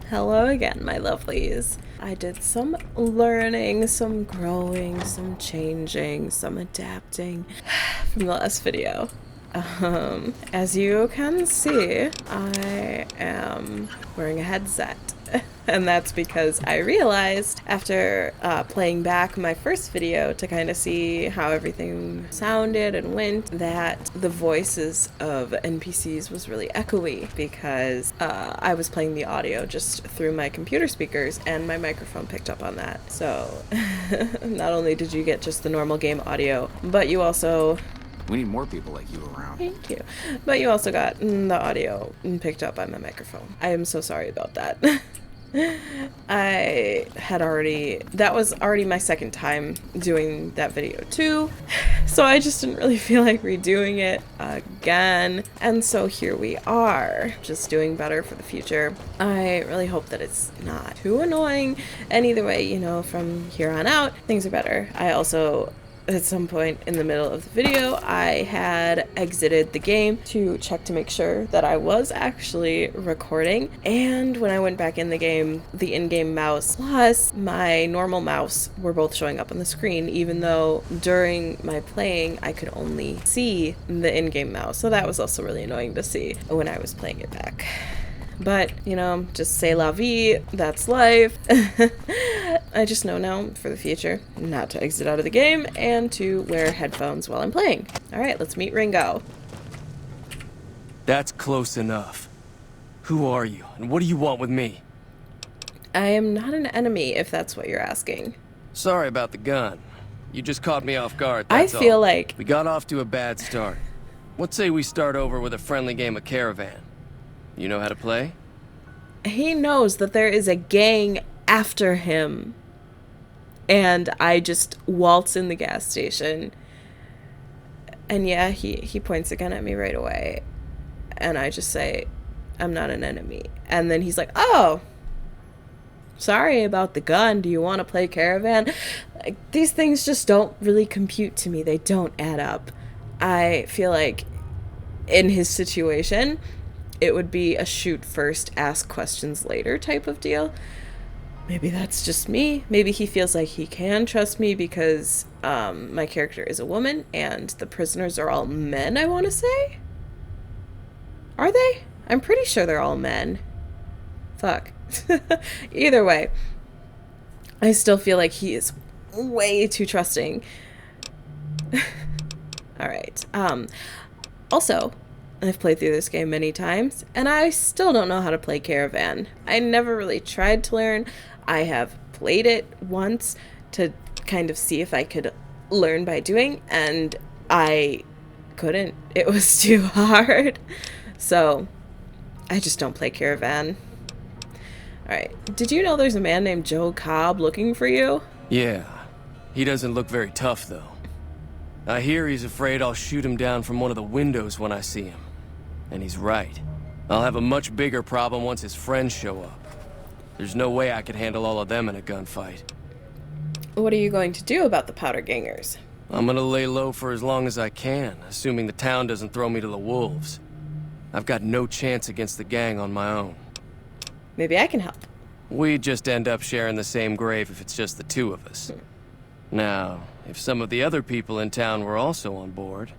Hello again, my lovelies. I did some learning, some growing, some changing, some adapting from the last video. As you can see, I am wearing a headset. And that's because I realized after playing back my first video to kind of see how everything sounded and went, that the voices of NPCs was really echoey because I was playing the audio just through my computer speakers and my microphone picked up on that. So not only did you get just the normal game audio, but you also... We need more people like you around. Thank you. But you also got the audio picked up by my microphone. I am so sorry about that. That was already my second time doing that video too, so I just didn't really feel like redoing it again, and so here we are, just doing better for the future. I really hope that it's not too annoying, and either way, you know, from here on out, things are better. I also, at some point in the middle of the video, I had exited the game to check to make sure that I was actually recording. And when I went back in the game, the in-game mouse plus my normal mouse were both showing up on the screen, even though during my playing, I could only see the in-game mouse. So that was also really annoying to see when I was playing it back. But, you know, just c'est la vie, that's life. I just know now for the future not to exit out of the game and to wear headphones while I'm playing. Alright, let's meet Ringo. That's close enough. Who are you, and what do you want with me? I am not an enemy, if that's what you're asking. Sorry about the gun. You just caught me off guard, that's I feel all. like... We got off to a bad start. Let's say we start over with a friendly game of Caravan. You know how to play? He knows that there is a gang after him. And I just waltz in the gas station. And yeah, he points a gun at me right away. And I just say, I'm not an enemy. And then he's like, oh, sorry about the gun. Do you want to play Caravan? Like, these things just don't really compute to me. They don't add up. I feel like in his situation, it would be a shoot first, ask questions later type of deal. Maybe that's just me. Maybe he feels like he can trust me because my character is a woman and the prisoners are all men, I want to say? Are they? I'm pretty sure they're all men. Fuck. Either way, I still feel like he is way too trusting. Alright. Also, I've played through this game many times, and I still don't know how to play Caravan. I never really tried to learn. I have played it once to kind of see if I could learn by doing, and I couldn't. It was too hard. So, I just don't play Caravan. Alright, did you know there's a man named Joe Cobb looking for you? Yeah. He doesn't look very tough, though. I hear he's afraid I'll shoot him down from one of the windows when I see him. And he's right. I'll have a much bigger problem once his friends show up. There's no way I could handle all of them in a gunfight. What are you going to do about the powder gangers? I'm gonna lay low for as long as I can, assuming the town doesn't throw me to the wolves. I've got no chance against the gang on my own. Maybe I can help. We'd just end up sharing the same grave if it's just the two of us. Now, if some of the other people in town were also on board...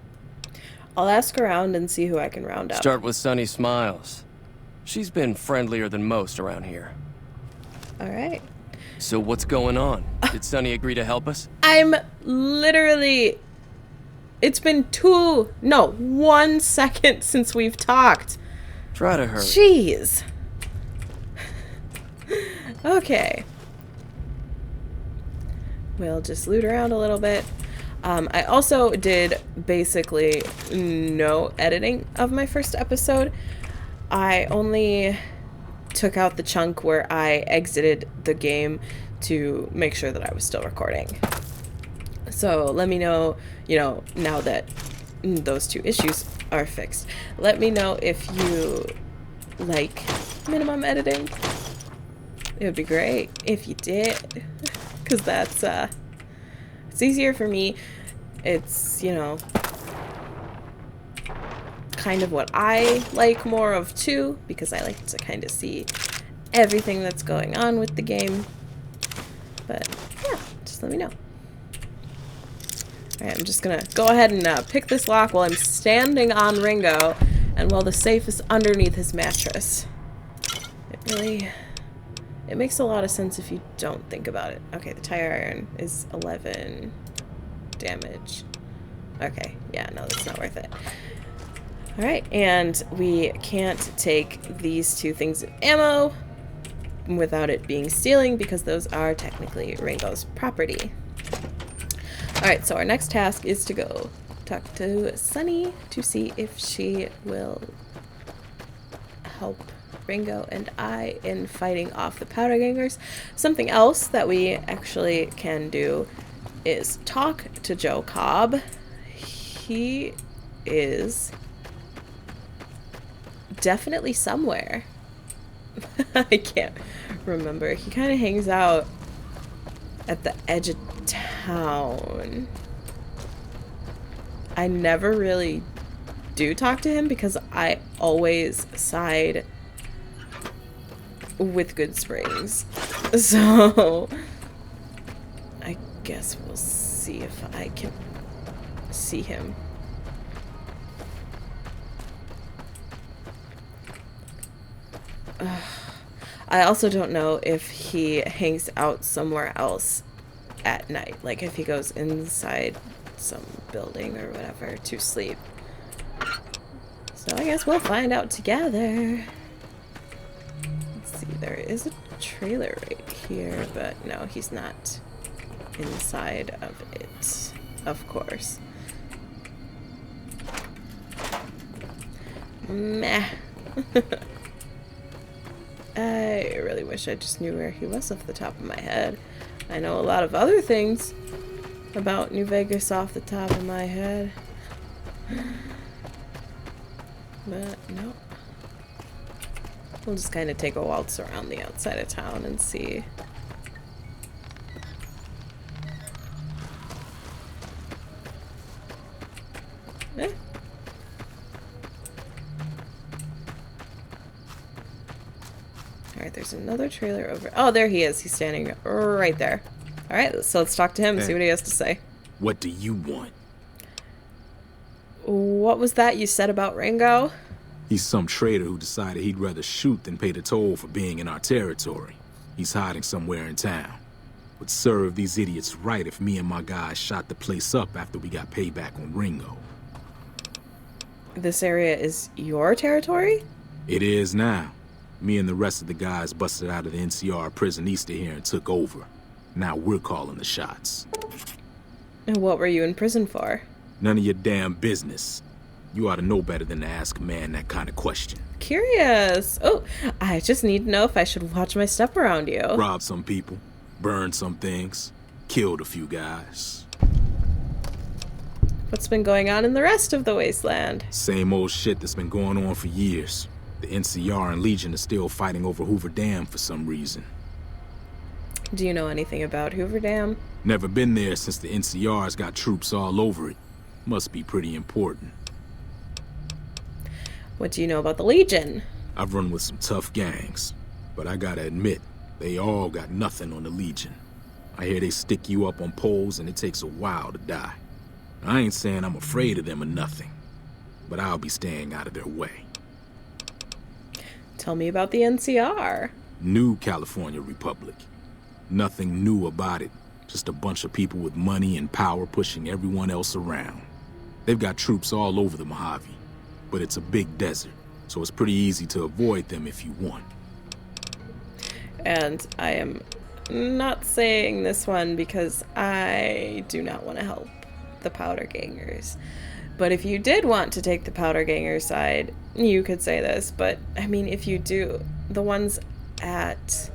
I'll ask around and see who I can round up. Start with Sunny Smiles. She's been friendlier than most around here. Alright. So what's going on? Did Sunny agree to help us? I'm literally... It's been 1 second since we've talked. Try to hurry. Jeez. Okay. We'll just loot around a little bit. I also did basically no editing of my first episode. I only took out the chunk where I exited the game to make sure that I was still recording. So let me know, you know, now that those two issues are fixed. Let me know if you like minimum editing. It would be great if you did, because that's, it's easier for me. It's, you know, kind of what I like more of too, because I like to kind of see everything that's going on with the game. But yeah, just let me know. Alright, I'm just gonna go ahead and pick this lock while I'm standing on Ringo and while the safe is underneath his mattress. It makes a lot of sense if you don't think about it. Okay, the tire iron is 11 damage. Okay, yeah, no, that's not worth it. Alright, and we can't take these 2 things of ammo without it being stealing because those are technically Ringo's property. Alright, so our next task is to go talk to Sunny to see if she will help Ringo and I in fighting off the powder gangers. Something else that we actually can do is talk to Joe Cobb. He is definitely somewhere. I can't remember. He kind of hangs out at the edge of town. I never really do talk to him because I always side with Good Springs. So I guess we'll see if I can see him. I also don't know if he hangs out somewhere else at night, like if he goes inside some building or whatever to sleep. So I guess we'll find out together. Let's see, there is a trailer right here, but no, he's not inside of it, of course. Meh. I really wish I just knew where he was off the top of my head. I know a lot of other things about New Vegas off the top of my head. But no. We'll just kind of take a waltz around the outside of town and see. Eh. Alright, there's another trailer over. Oh, there he is. He's standing right there. Alright, so let's talk to him and see what he has to say. What do you want? What was that you said about Ringo? He's some traitor who decided he'd rather shoot than pay the toll for being in our territory. He's hiding somewhere in town. Would serve these idiots right if me and my guys shot the place up after we got payback on Ringo. This area is your territory? It is now. Me and the rest of the guys busted out of the NCR prison east of here and took over. Now we're calling the shots. And what were you in prison for? None of your damn business. You ought to know better than to ask a man that kind of question. Curious. Oh, I just need to know if I should watch my step around you. Robbed some people, burned some things, killed a few guys. What's been going on in the rest of the wasteland? Same old shit that's been going on for years. The NCR and Legion are still fighting over Hoover Dam for some reason. Do you know anything about Hoover Dam? Never been there since the NCR's got troops all over it. Must be pretty important. What do you know about the Legion? I've run with some tough gangs, but I gotta admit, they all got nothing on the Legion. I hear they stick you up on poles and it takes a while to die. I ain't saying I'm afraid of them or nothing, but I'll be staying out of their way. Tell me about the NCR. New California Republic. Nothing new about it. Just a bunch of people with money and power pushing everyone else around. They've got troops all over the Mojave, but it's a big desert, so it's pretty easy to avoid them if you want. And I am not saying this one because I do not want to help the powder gangers. But if you did want to take the powder ganger side, you could say this. But, I mean, if you do, the ones at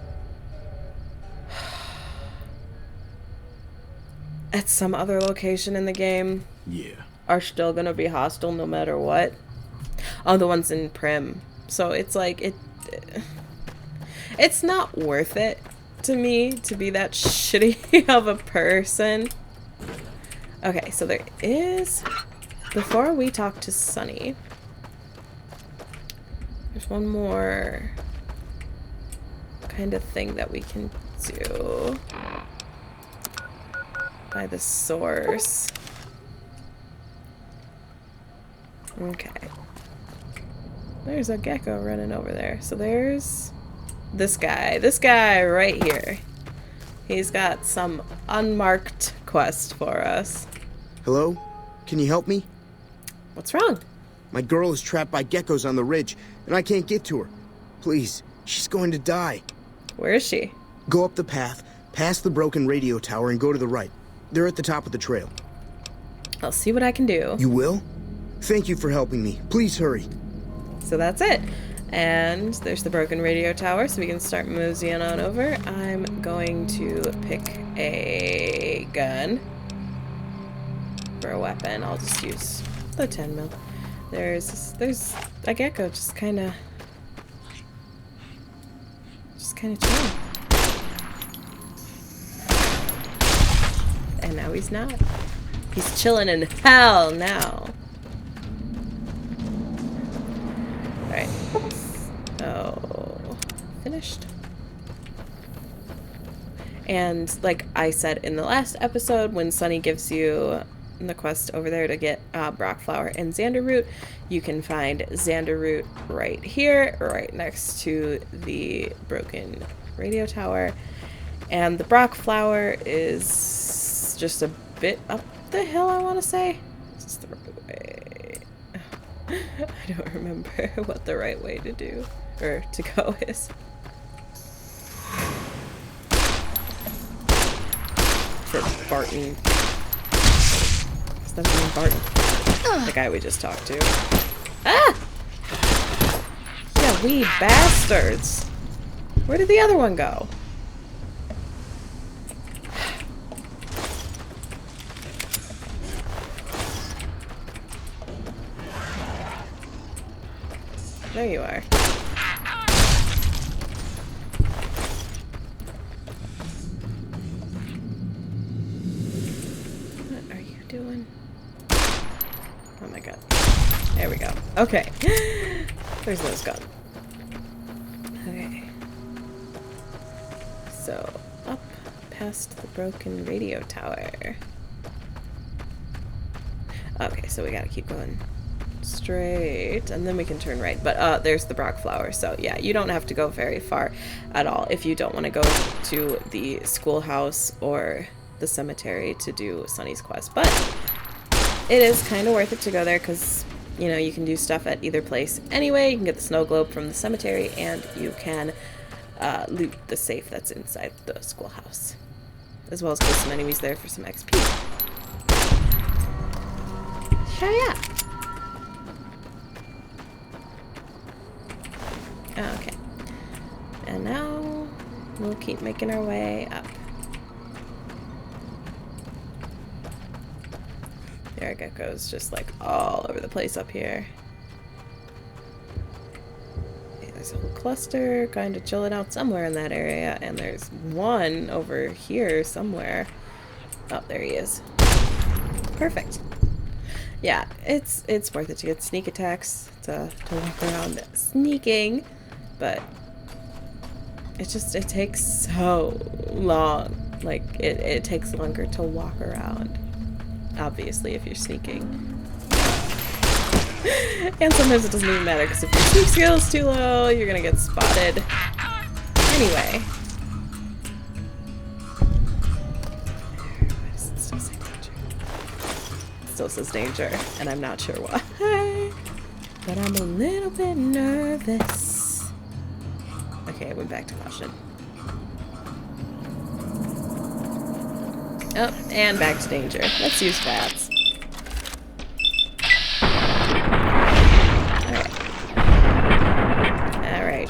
some other location in the game are still going to be hostile no matter what. Oh, the ones in Prim. So it's like, it's not worth it to me to be that shitty of a person. Okay, so there is... Before we talk to Sunny, there's one more kind of thing that we can do by the source. Okay. There's a gecko running over there. So there's this guy right here. He's got some unmarked quest for us. Hello? Can you help me? What's wrong? My girl is trapped by geckos on the ridge, and I can't get to her. Please, she's going to die. Where is she? Go up the path, past the broken radio tower, and go to the right. They're at the top of the trail. I'll see what I can do. You will? Thank you for helping me. Please hurry. So that's it. And there's the broken radio tower, so we can start moseying on over. I'm going to pick a gun for a weapon. I'll just use the 10 mil. There's a gecko just kind of chilling. And now he's not. He's chilling in hell now. Alright. Oh, finished. And like I said in the last episode, when Sunny gives you the quest over there to get Brock Flower and Xander Root, you can find Xander Root right here, right next to the broken radio tower. And the Brock Flower is just a bit up the hill, I want to say. Is this the right way? I don't remember what the right way to do, or to go is. For Barton. Is that his name, Barton? The guy we just talked to. Ah! Yeah, we bastards! Where did the other one go? There you are. What are you doing? Oh my god. There we go. Okay. There's Liz gun. Okay. So, up past the broken radio tower. Okay, so we gotta keep going straight, and then we can turn right. But there's the Brock Flower, so yeah, you don't have to go very far at all if you don't want to go to the schoolhouse or the cemetery to do Sunny's quest. But it is kind of worth it to go there because, you know, you can do stuff at either place anyway. You can get the snow globe from the cemetery, and you can loot the safe that's inside the schoolhouse, as well as kill some enemies there for some XP. Hurry up! Okay. And now we'll keep making our way up. There our gecko's just like all over the place up here. Okay, there's a whole cluster kind of chilling out somewhere in that area, and there's one over here somewhere. Oh, there he is. Perfect. Yeah, it's worth it to get sneak attacks to walk around sneaking, but it takes so long. Like, it takes longer to walk around, obviously, if you're sneaking. And sometimes it doesn't even matter, because if your sneak skill is too low, you're gonna get spotted. Anyway. Still says danger, and I'm not sure why. But I'm a little bit nervous. Okay, I went back to caution. Oh, and back to danger. Let's use bats. Alright.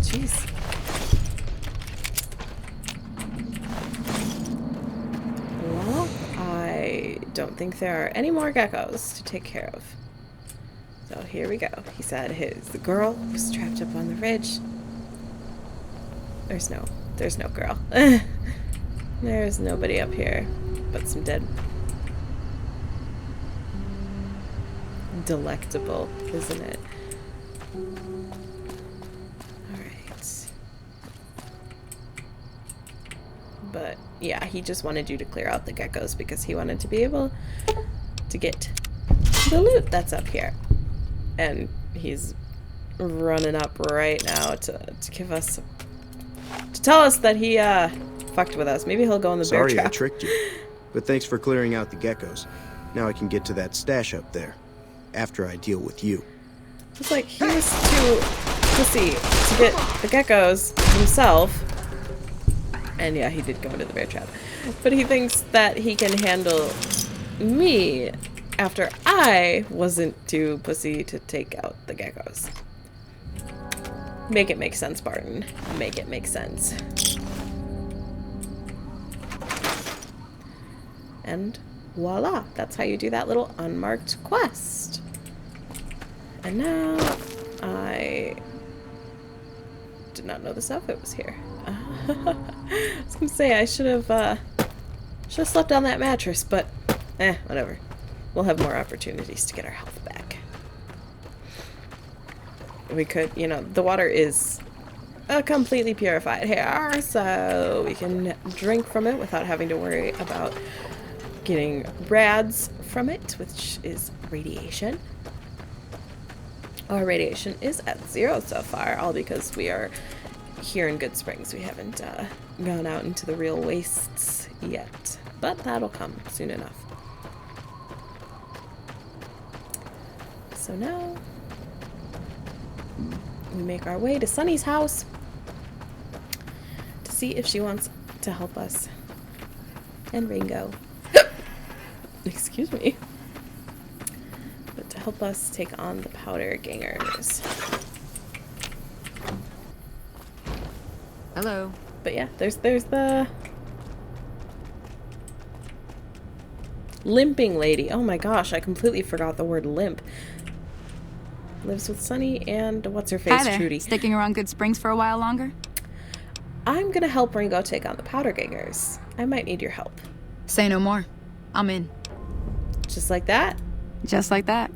Jeez. Well, I don't think there are any more geckos to take care of. So here we go. He said the girl was trapped up on the ridge. There's no girl. There's nobody up here but some dead. Delectable, isn't it? But yeah, he just wanted you to clear out the geckos because he wanted to be able to get the loot that's up here. And he's running up right now to give us, to tell us that he fucked with us. Maybe he'll go in the bear Sorry trap. I tricked you, but thanks for clearing out the geckos. Now I can get to that stash up there, after I deal with you. It's like he was too pussy to get the geckos himself. And yeah, he did go into the bear trap. But he thinks that he can handle me after I wasn't too pussy to take out the geckos. Make it make sense, Barton. Make it make sense. And voila, that's how you do that little unmarked quest. And now I did not know this outfit was here. I was gonna say I should have slept on that mattress, but whatever. We'll have more opportunities to get our health back. We could, you know, the water is completely purified here, so we can drink from it without having to worry about getting rads from it, which is radiation. Our radiation is at 0 so far, all because we are here in Good Springs. We haven't gone out into the real wastes yet, but that'll come soon enough. So now we make our way to Sunny's house to see if she wants to help us. And Ringo. Excuse me. But to help us take on the powder gangers. Hello. But yeah, there's the limping lady. Oh my gosh, I completely forgot the word limp. Lives with Sunny and what's her face, Hi there. Trudy. Sticking around Good Springs for a while longer? I'm gonna help Ringo take on the powder gangers. I might need your help. Say no more. I'm in. Just like that? Just like that.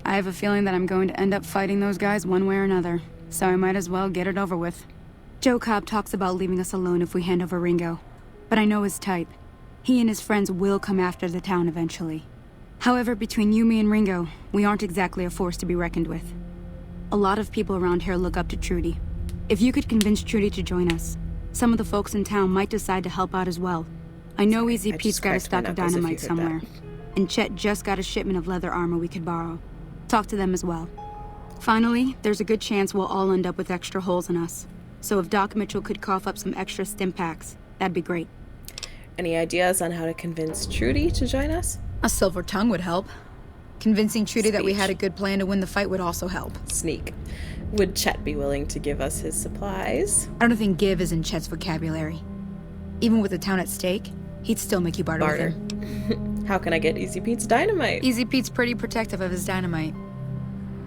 I have a feeling that I'm going to end up fighting those guys one way or another, so I might as well get it over with. Joe Cobb talks about leaving us alone if we hand over Ringo, but I know his type. He and his friends will come after the town eventually. However, between you, me, and Ringo, we aren't exactly a force to be reckoned with. A lot of people around here look up to Trudy. If you could convince Trudy to join us, some of the folks in town might decide to help out as well. I know Easy Pete's got a stock of dynamite somewhere, and Chet just got a shipment of leather armor we could borrow. Talk to them as well. Finally, there's a good chance we'll all end up with extra holes in us. So if Doc Mitchell could cough up some extra stim packs, that'd be great. Any ideas on how to convince Trudy to join us? A silver tongue would help. Convincing Trudy that we Speech. had a good plan to win the fight would also help. Sneak. Would Chet be willing to give us his supplies? I don't think give is in Chet's vocabulary. Even with the town at stake, he'd still make you barter with him. How can I get Easy Pete's dynamite? Easy Pete's pretty protective of his dynamite.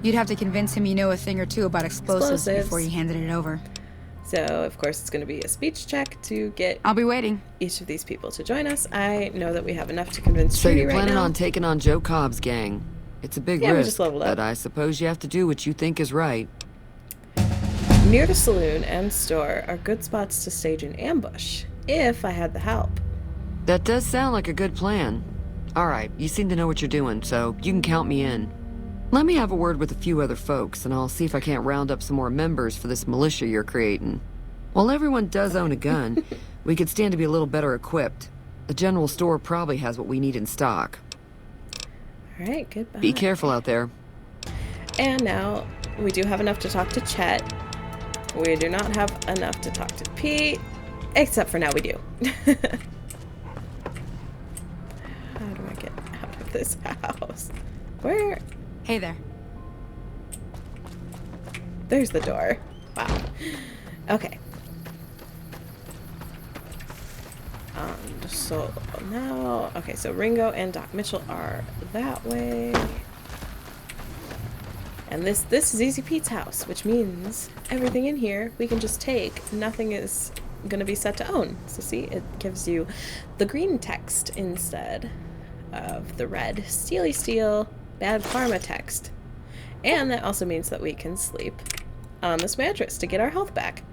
You'd have to convince him you know a thing or two about explosives before you handed it over. So, of course, it's going to be a speech check to get I'll be waiting. each of these people to join us. I know that we have enough to convince So Trudy you're right planning now. on taking on Joe Cobb's gang. It's a big Yeah, we risk, just leveled up. but I suppose you have to do what you think is right. Near the saloon and store are good spots to stage an ambush, if I had the help. That does sound like a good plan. All right, you seem to know what you're doing, so you can count me in. Let me have a word with a few other folks, and I'll see if I can't round up some more members for this militia you're creating. While everyone does own a gun, we could stand to be a little better equipped. The general store probably has what we need in stock. All right, goodbye. Be careful out there. And now we do have enough to talk to Chet. We do not have enough to talk to Pete, except for now we do. How do I get out of this house? Where? Hey there. There's the door. Wow. Okay. So now, okay, so Ringo and Doc Mitchell are that way. And this is Easy Pete's house, which means everything in here we can just take. Nothing is going to be set to own. So see, it gives you the green text instead of the red steely steel bad karma text. And that also means that we can sleep on this mattress to get our health back.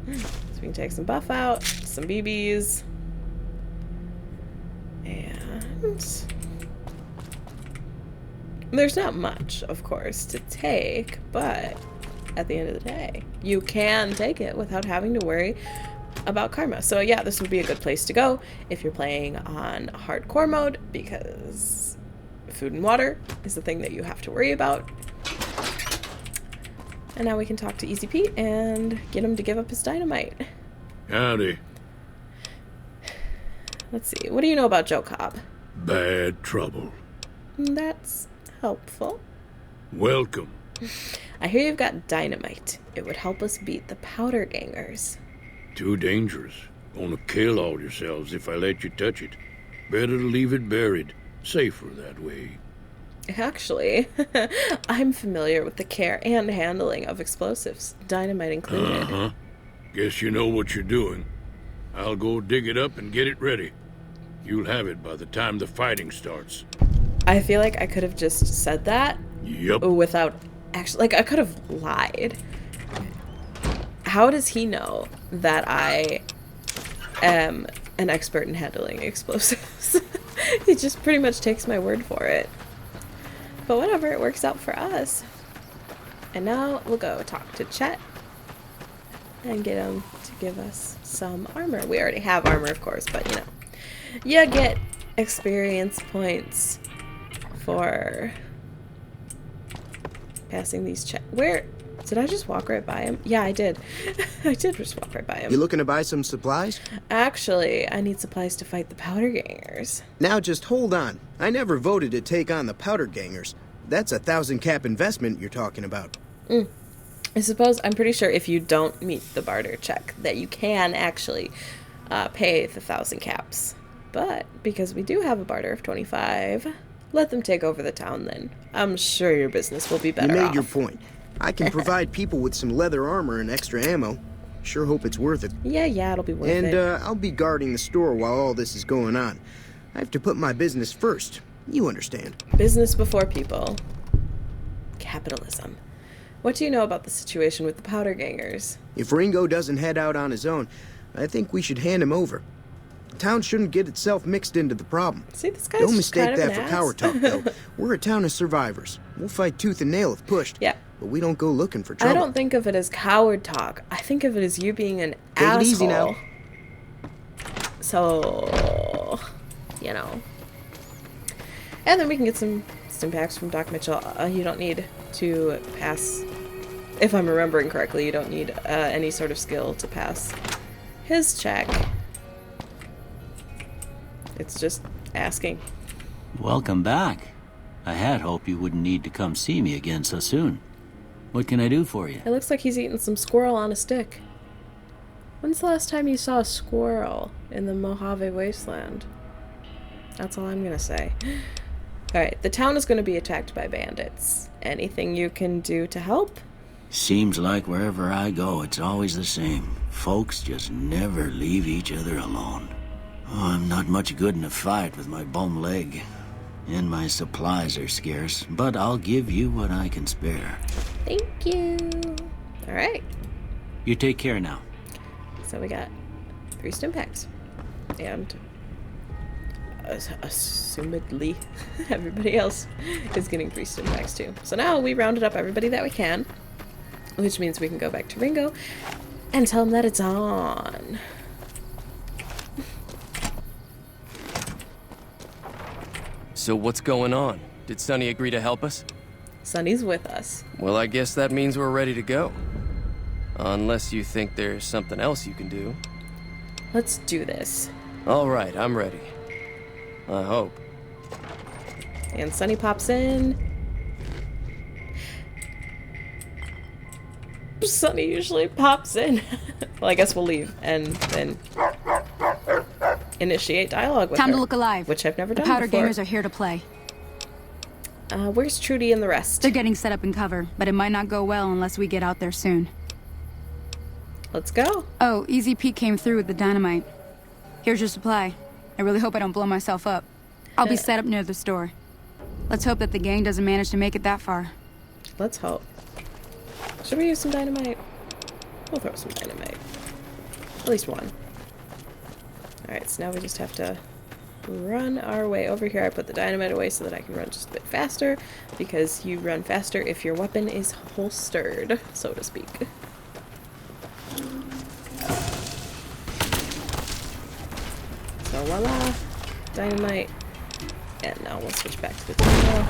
we can take some buff out, some BBs. And there's not much, of course, to take, but at the end of the day, you can take it without having to worry about karma. So yeah, this would be a good place to go if you're playing on hardcore mode, because food and water is the thing that you have to worry about. And now we can talk to Easy Pete and get him to give up his dynamite. Howdy. Let's see, what do you know about Joe Cobb? Bad trouble. That's helpful. Welcome. I hear you've got dynamite. It would help us beat the powder gangers. Too dangerous. Gonna kill all yourselves if I let you touch it. Better to leave it buried. Safer that way. Actually, I'm familiar with the care and handling of explosives, dynamite included. Uh-huh. Guess you know what you're doing. I'll go dig it up and get it ready. You'll have it by the time the fighting starts. I feel like I could have just said that Yep. without actually, like, I could have lied. How does he know that I am an expert in handling explosives? He just pretty much takes my word for it. But whatever, it works out for us. And now we'll go talk to Chet and get him to give us some armor. We already have armor, of course, but you know, you get experience points for passing these checks. Where did I just walk right by him? Yeah, I did. I did just walk right by him. You looking to buy some supplies? Actually, I need supplies to fight the powder gangers. Now just hold on. I never voted to take on the powder gangers. That's a 1,000 cap investment you're talking about. I suppose, I'm pretty sure if you don't meet the barter check that you can actually pay the 1,000 caps. But because we do have a barter of 25, let them take over the town then. I'm sure your business will be better You made off. your point. I can provide people with some leather armor and extra ammo. Sure hope it's worth it. Yeah, it'll be worth it. And I'll be guarding the store while all this is going on. I have to put my business first. You understand. Business before people. Capitalism. What do you know about the situation with the powder gangers? If Ringo doesn't head out on his own, I think we should hand him over. The town shouldn't get itself mixed into the problem. See, this guy's Don't just mistake kind of that an for ass. power talk, though. We're a town of survivors. We'll fight tooth and nail if pushed. Yeah. But we don't go looking for trouble. I don't think of it as coward talk. I think of it as you being an Take asshole. it easy now. So, you know. And then we can get some stim packs from Doc Mitchell. You don't need to pass, if I'm remembering correctly, you don't need any sort of skill to pass his check. It's just asking. Welcome back. I had hoped you wouldn't need to come see me again so soon. What can I do for you? It looks like he's eating some squirrel on a stick. When's the last time you saw a squirrel in the Mojave Wasteland? That's all I'm gonna say. Alright, the town is gonna be attacked by bandits. Anything you can do to help? Seems like wherever I go, it's always the same. Folks just never leave each other alone. Oh, I'm not much good in a fight with my bum leg. And my supplies are scarce, but I'll give you what I can spare. Thank you. Alright, You take care now. so we got 3 stim packs. And assumedly, everybody else is getting 3 stim packs too. So now we rounded up everybody that we can, which means we can go back to Ringo and tell him that it's on. So what's going on? Did Sonny agree to help us? Sonny's with us. Well, I guess that means we're ready to go. Unless you think there's something else you can do. Let's do this. All right, I'm ready. I hope. And Sonny pops in. Sonny usually pops in. Well, I guess we'll leave and then initiate dialogue with Time her, to look alive. which I've never The done powder before. gangers are here to play. Where's Trudy and the rest? They're getting set up in cover, but it might not go well unless we get out there soon. Let's go. Oh, Easy Pete came through with the dynamite. Here's your supply. I really hope I don't blow myself up. I'll be set up near the store. Let's hope that the gang doesn't manage to make it that far. Let's hope. Should we use some dynamite? We'll throw some dynamite. At least one. Alright, so now we just have to run our way over here. I put the dynamite away so that I can run just a bit faster, because you run faster if your weapon is holstered, so to speak. So voila, dynamite, and now we'll switch back to the dynamo.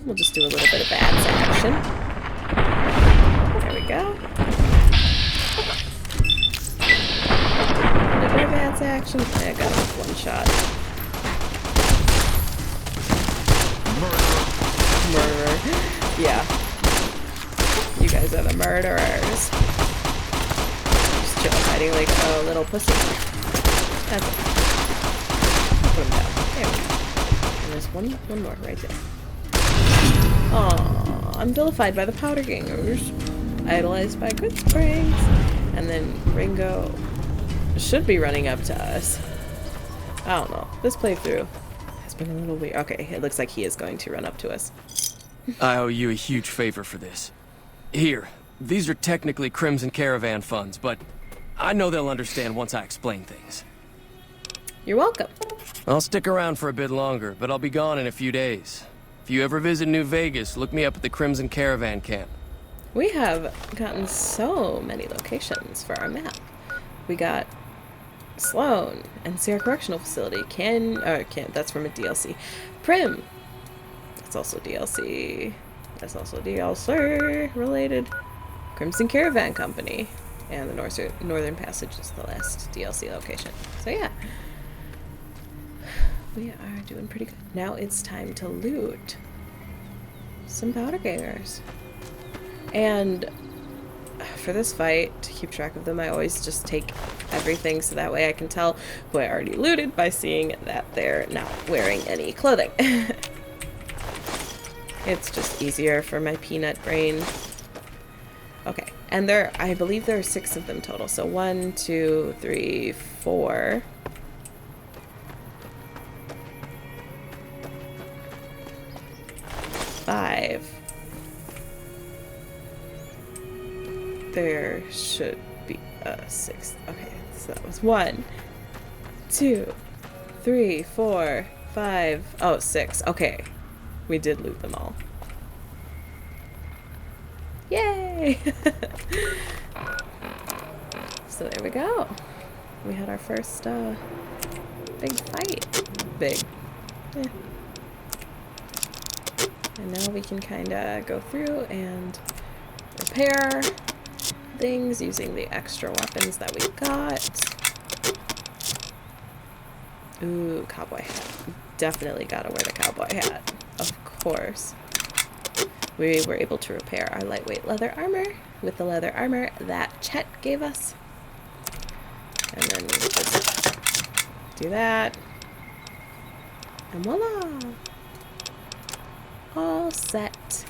We'll just do a little bit of ads action. There we go. A bit of ads action. I got one shot. Murderer. Yeah. You guys are the murderers. Just chill hiding like a little pussy. That's it. Put him down. There we go. And there's one more right there. Aww, I'm vilified by the powder gangers. Idolized by good springs. And then Ringo should be running up to us. I don't know. This playthrough has been a little weird. Okay, it looks like he is going to run up to us. I owe you a huge favor for this. Here, these are technically Crimson Caravan funds, but I know they'll understand once I explain things. You're welcome. I'll stick around for a bit longer, but I'll be gone in a few days. If you ever visit New Vegas, look me up at the Crimson Caravan camp. We have gotten so many locations for our map. We got Sloan and Sierra Correctional Facility. That's from a DLC. Prim. That's also DLC. That's also DLC related. Crimson Caravan Company. And the Northern Passage is the last DLC location. So yeah. We are doing pretty good. Now it's time to loot some powder gangers. And for this fight, to keep track of them, I always just take everything so that way I can tell who I already looted by seeing that they're not wearing any clothing. It's just easier for my peanut brain. Okay, and I believe there are 6 of them total. So 1, 2, 3, 4. 5. There should be a 6th. Okay, so that was 1, 2, 3, 4, 5. Oh, 6. Okay, we did loot them all. Yay! So there we go. We had our first big fight. Big. Eh. And now we can kind of go through and repair things using the extra weapons that we got. Ooh, cowboy hat. Definitely gotta wear the cowboy hat. Of course. We were able to repair our lightweight leather armor with the leather armor that Chet gave us. And then we just do that. And voila! All set.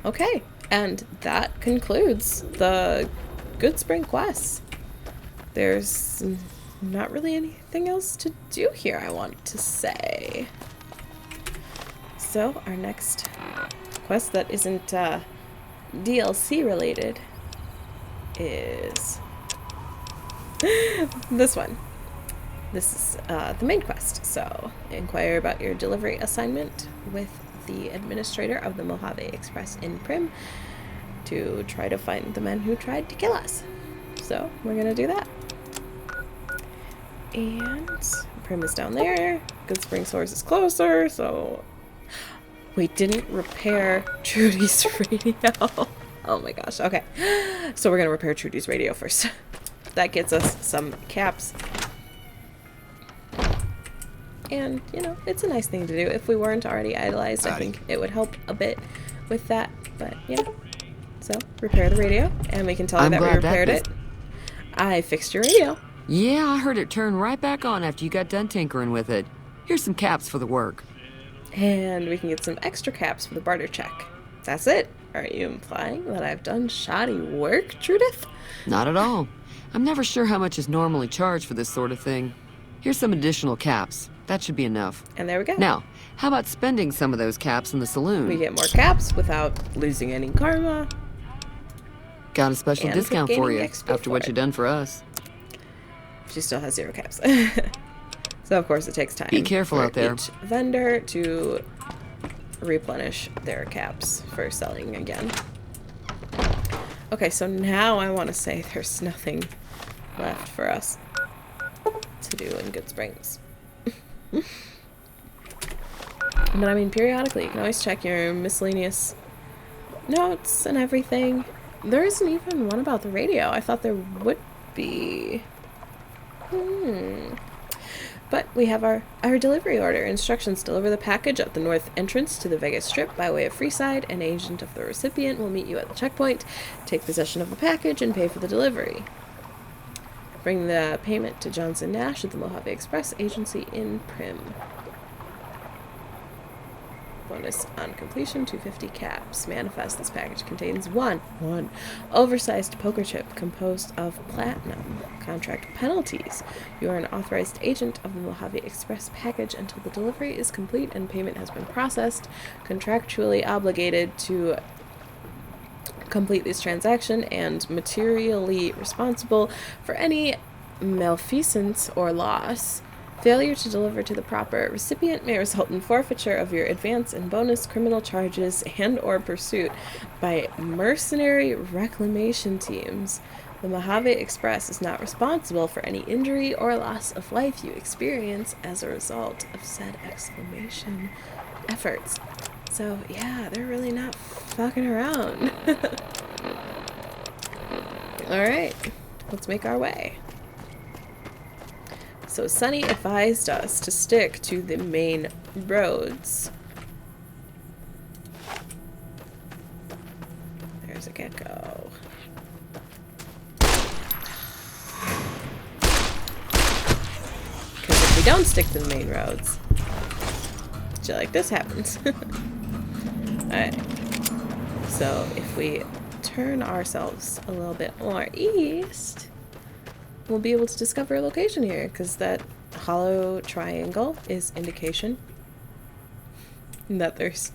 Okay, and that concludes the Good Spring quest. There's not really anything else to do here, I want to say. So our next quest that isn't DLC related is this one. This is the main quest. So inquire about your delivery assignment with the administrator of the Mojave Express in Prim to try to find the men who tried to kill us. So we're gonna do that. And Prim is down there. Good Spring Source is closer, so we didn't repair Trudy's radio. Oh my gosh, okay. So we're gonna repair Trudy's radio first. That gets us some caps. And, you know, it's a nice thing to do. If we weren't already idolized, I think it would help a bit with that. But, yeah. So, repair the radio, and we can tell her that we repaired it. I fixed your radio. Yeah, I heard it turn right back on after you got done tinkering with it. Here's some caps for the work. And we can get some extra caps for the barter check. That's it. Are you implying that I've done shoddy work, Judith? Not at all. I'm never sure how much is normally charged for this sort of thing. Here's some additional caps. That should be enough. And there we go. Now, how about spending some of those caps in the saloon? We get more caps without losing any karma. Got a special And discount for you gaining XP after for what it. you've done for us. She still has 0 caps. So of course it takes time. Be careful for out there. Each vendor to replenish their caps for selling again. Okay, so now I want to say there's nothing left for us to do in Good Springs. But I mean, periodically you can always check your miscellaneous notes and everything. There isn't even one about the radio. I thought there would be. But we have our delivery order. Instructions: deliver the package at the north entrance to the Vegas Strip by way of Freeside. An agent of the recipient will meet you at the checkpoint. Take possession of the package and pay for the delivery. Bring the payment to Johnson Nash at the Mojave Express Agency in Prim. Bonus on completion, 250 caps. Manifest: this package contains one oversized poker chip composed of platinum. Contract penalties: you are an authorized agent of the Mojave Express package until the delivery is complete and payment has been processed. Contractually obligated to complete this transaction and materially responsible for any malfeasance or loss. Failure to deliver to the proper recipient may result in forfeiture of your advance and bonus, criminal charges, and/or pursuit by mercenary reclamation teams. The Mojave Express is not responsible for any injury or loss of life you experience as a result of said exclamation efforts. So, yeah, they're really not fucking around. Alright, let's make our way. So Sunny advised us to stick to the main roads. There's a gecko. Because if we don't stick to the main roads, shit like this happens. Alright. So if we turn ourselves a little bit more east, we'll be able to discover a location here, because that hollow triangle is indication that there's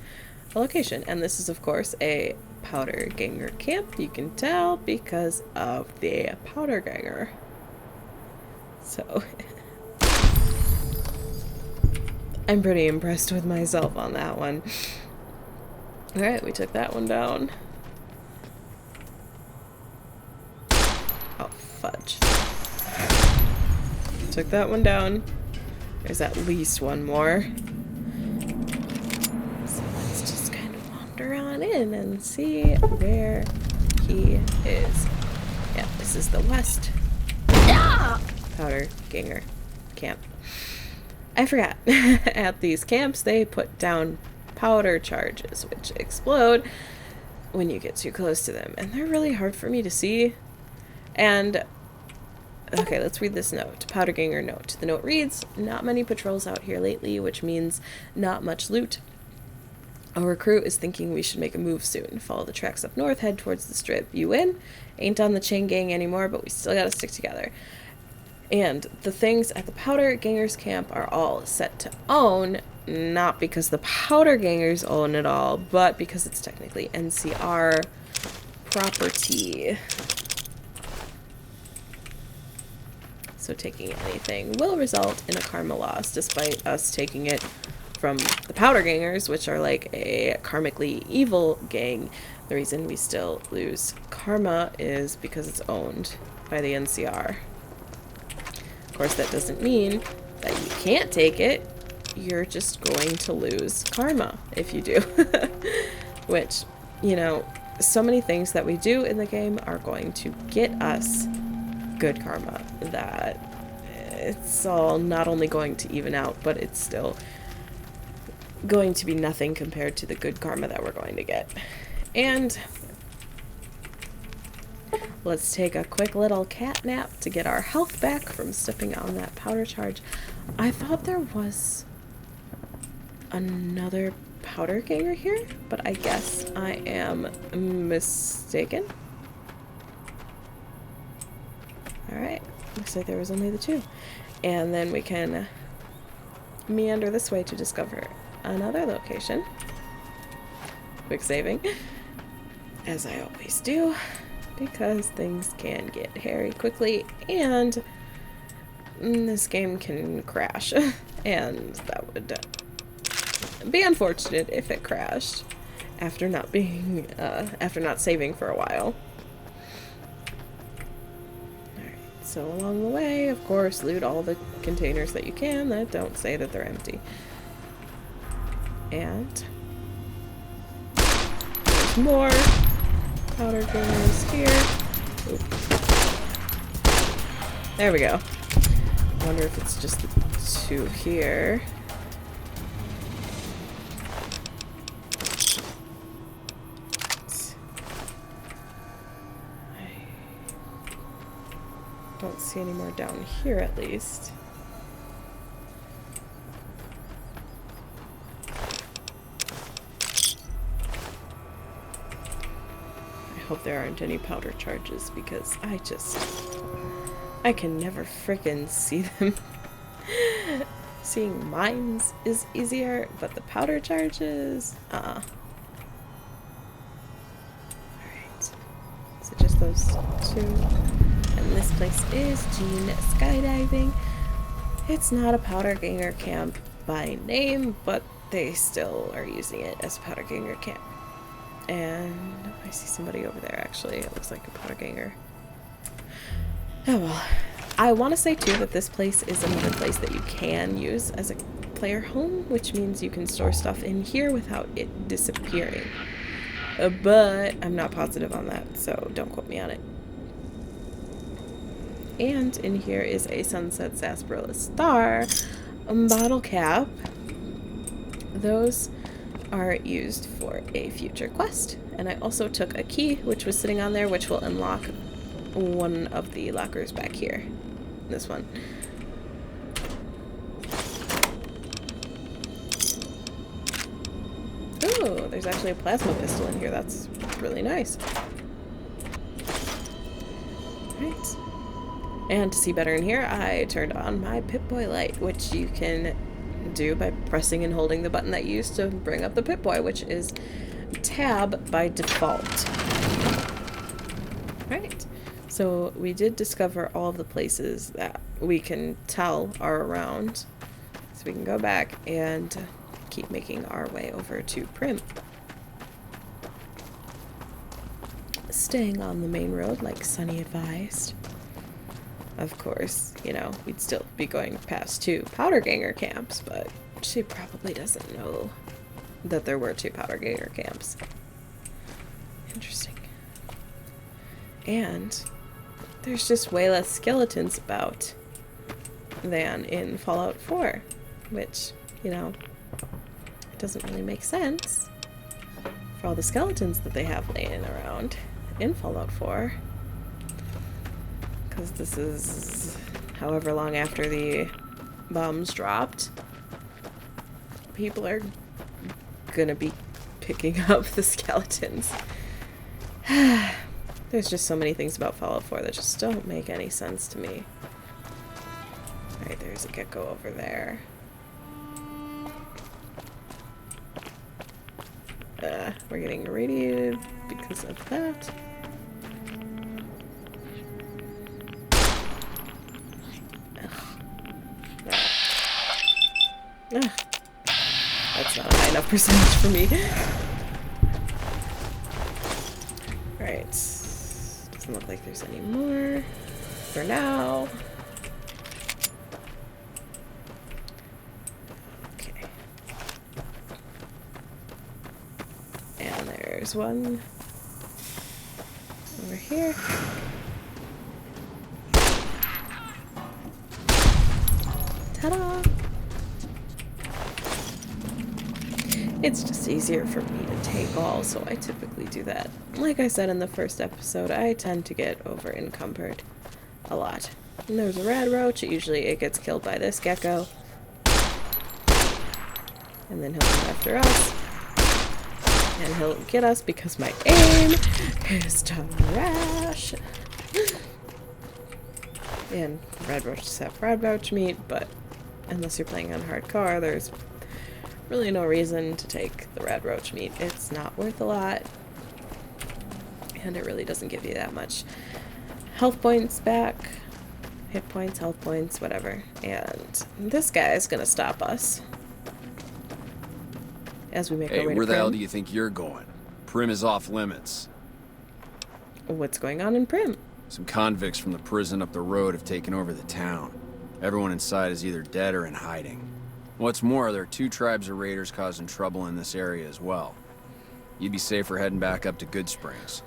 a location. And this is, of course, a powder ganger camp. You can tell because of the powder ganger. So I'm pretty impressed with myself on that one. Alright, we took that one down. Oh, fudge. Took that one down. There's at least one more. So let's just kind of wander on in and see where he is. Yeah, this is the west powder ganger camp. I forgot. At these camps, they put down powder charges, which explode when you get too close to them. And they're really hard for me to see. And okay, let's read this note. Powder ganger note. The note reads, not many patrols out here lately, which means not much loot. Our recruit is thinking we should make a move soon. Follow the tracks up north, head towards the strip. You win. Ain't on the chain gang anymore, but we still gotta stick together. And the things at the powder gangers camp are all set to own, not because the powder gangers own it all, but because it's technically NCR property. So taking anything will result in a karma loss, despite us taking it from the powder gangers, which are like a karmically evil gang. The reason we still lose karma is because it's owned by the NCR. Of course, that doesn't mean that you can't take it. You're just going to lose karma if you do. Which, you know, so many things that we do in the game are going to get us good karma, that it's all not only going to even out, but it's still going to be nothing compared to the good karma that we're going to get. And let's take a quick little cat nap to get our health back from stepping on that powder charge. I thought there was another powder ganger here, but I guess I am mistaken. Alright, looks like there was only the two. And then we can meander this way to discover another location. Quick saving, as I always do. because things can get hairy quickly, and this game can crash, and that would be unfortunate if it crashed after not being, after not saving for a while. Alright, so along the way, of course, loot all the containers that you can that don't say that they're empty. And there's more powder gurners here. Oop. There we go. I wonder if it's just the two here. I don't see any more down here, at least. I hope there aren't any powder charges, because I can never frickin' see them. Seeing mines is easier, but the powder charges, Alright. So just those two. And this place is Gene Skydiving. It's not a powder ganger camp by name, but they still are using it as a powder ganger camp. And I see somebody over there, actually. It looks like a powder ganger. Oh well. I want to say too that this place is another place that you can use as a player home, which means you can store stuff in here without it disappearing. But I'm not positive on that, so don't quote me on it. And in here is a Sunset Sarsaparilla Star bottle cap. Those are used for a future quest. And I also took a key, which was sitting on there, which will unlock one of the lockers back here. This one. Oh, there's actually a plasma pistol in here. That's really nice. Right. And to see better in here, I turned on my Pip-Boy light, which you can do by pressing and holding the button that you used to bring up the Pip-Boy, which is tab by default. Right. So we did discover all of the places that we can tell are around. So we can go back and keep making our way over to Prim. Staying on the main road like Sunny advised. Of course, you know, we'd still be going past two powder ganger camps, but she probably doesn't know that there were two powder ganger camps. Interesting. And there's just way less skeletons about than in Fallout 4, which, you know, doesn't really make sense for all the skeletons that they have laying around in Fallout 4. Because this is however long after the bombs dropped. People are gonna be picking up the skeletons. There's just so many things about Fallout 4 that just don't make any sense to me. Alright, there's a gecko over there. We're getting irradiated because of that. That's not a high enough percentage for me. Alright. Doesn't look like there's any more for now. Okay. And there's one over here. Ta-da! It's just easier for me to take all, so I typically do that. Like I said in the first episode, I tend to get over encumbered a lot. And there's a rad roach, usually it gets killed by this gecko. And then he'll come after us. And he'll get us because my aim is trash. And rad roaches have rad roach meat, but unless you're playing on hardcore, there's really no reason to take the rad roach meat. It's not worth a lot. and it really doesn't give you that much health points back. Hit points, health points, whatever. And this guy is gonna stop us as we make our way to Hey, where the hell do Prim. you think you're going? Prim is off limits. What's going on in Prim? Some convicts from the prison up the road have taken over the town. Everyone inside is either dead or in hiding. What's more, there are 2 tribes of raiders causing trouble in this area as well. You'd be safer heading back up to Good Springs.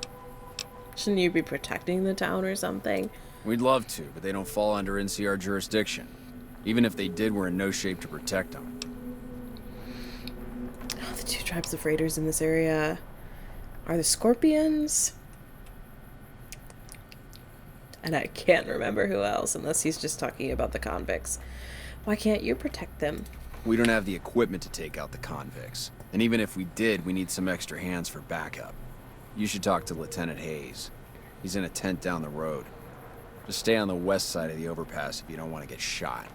Shouldn't you be protecting the town or something? We'd love to, but they don't fall under NCR jurisdiction. Even if they did, we're in no shape to protect them. Oh, the 2 tribes of raiders in this area are the Scorpions. And I can't remember who else, unless he's just talking about the convicts. Why can't you protect them? We don't have the equipment to take out the convicts. And even if we did, we need some extra hands for backup. You should talk to Lieutenant Hayes. He's in a tent down the road. Just stay on the west side of the overpass if you don't want to get shot.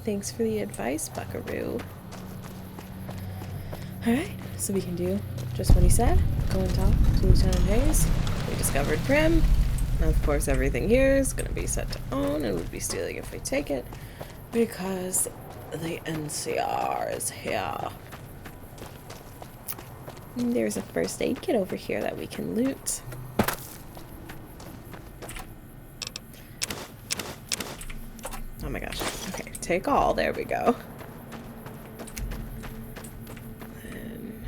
Thanks for the advice, Buckaroo. Alright, so we can do just what he said. Go and talk to Lieutenant Hayes. We discovered Prim. Now, of course, everything here is going to be set to own and we'd be stealing if we take it. Because the NCR is here. And there's a first aid kit over here that we can loot. Oh my gosh. Okay, take all. There we go. And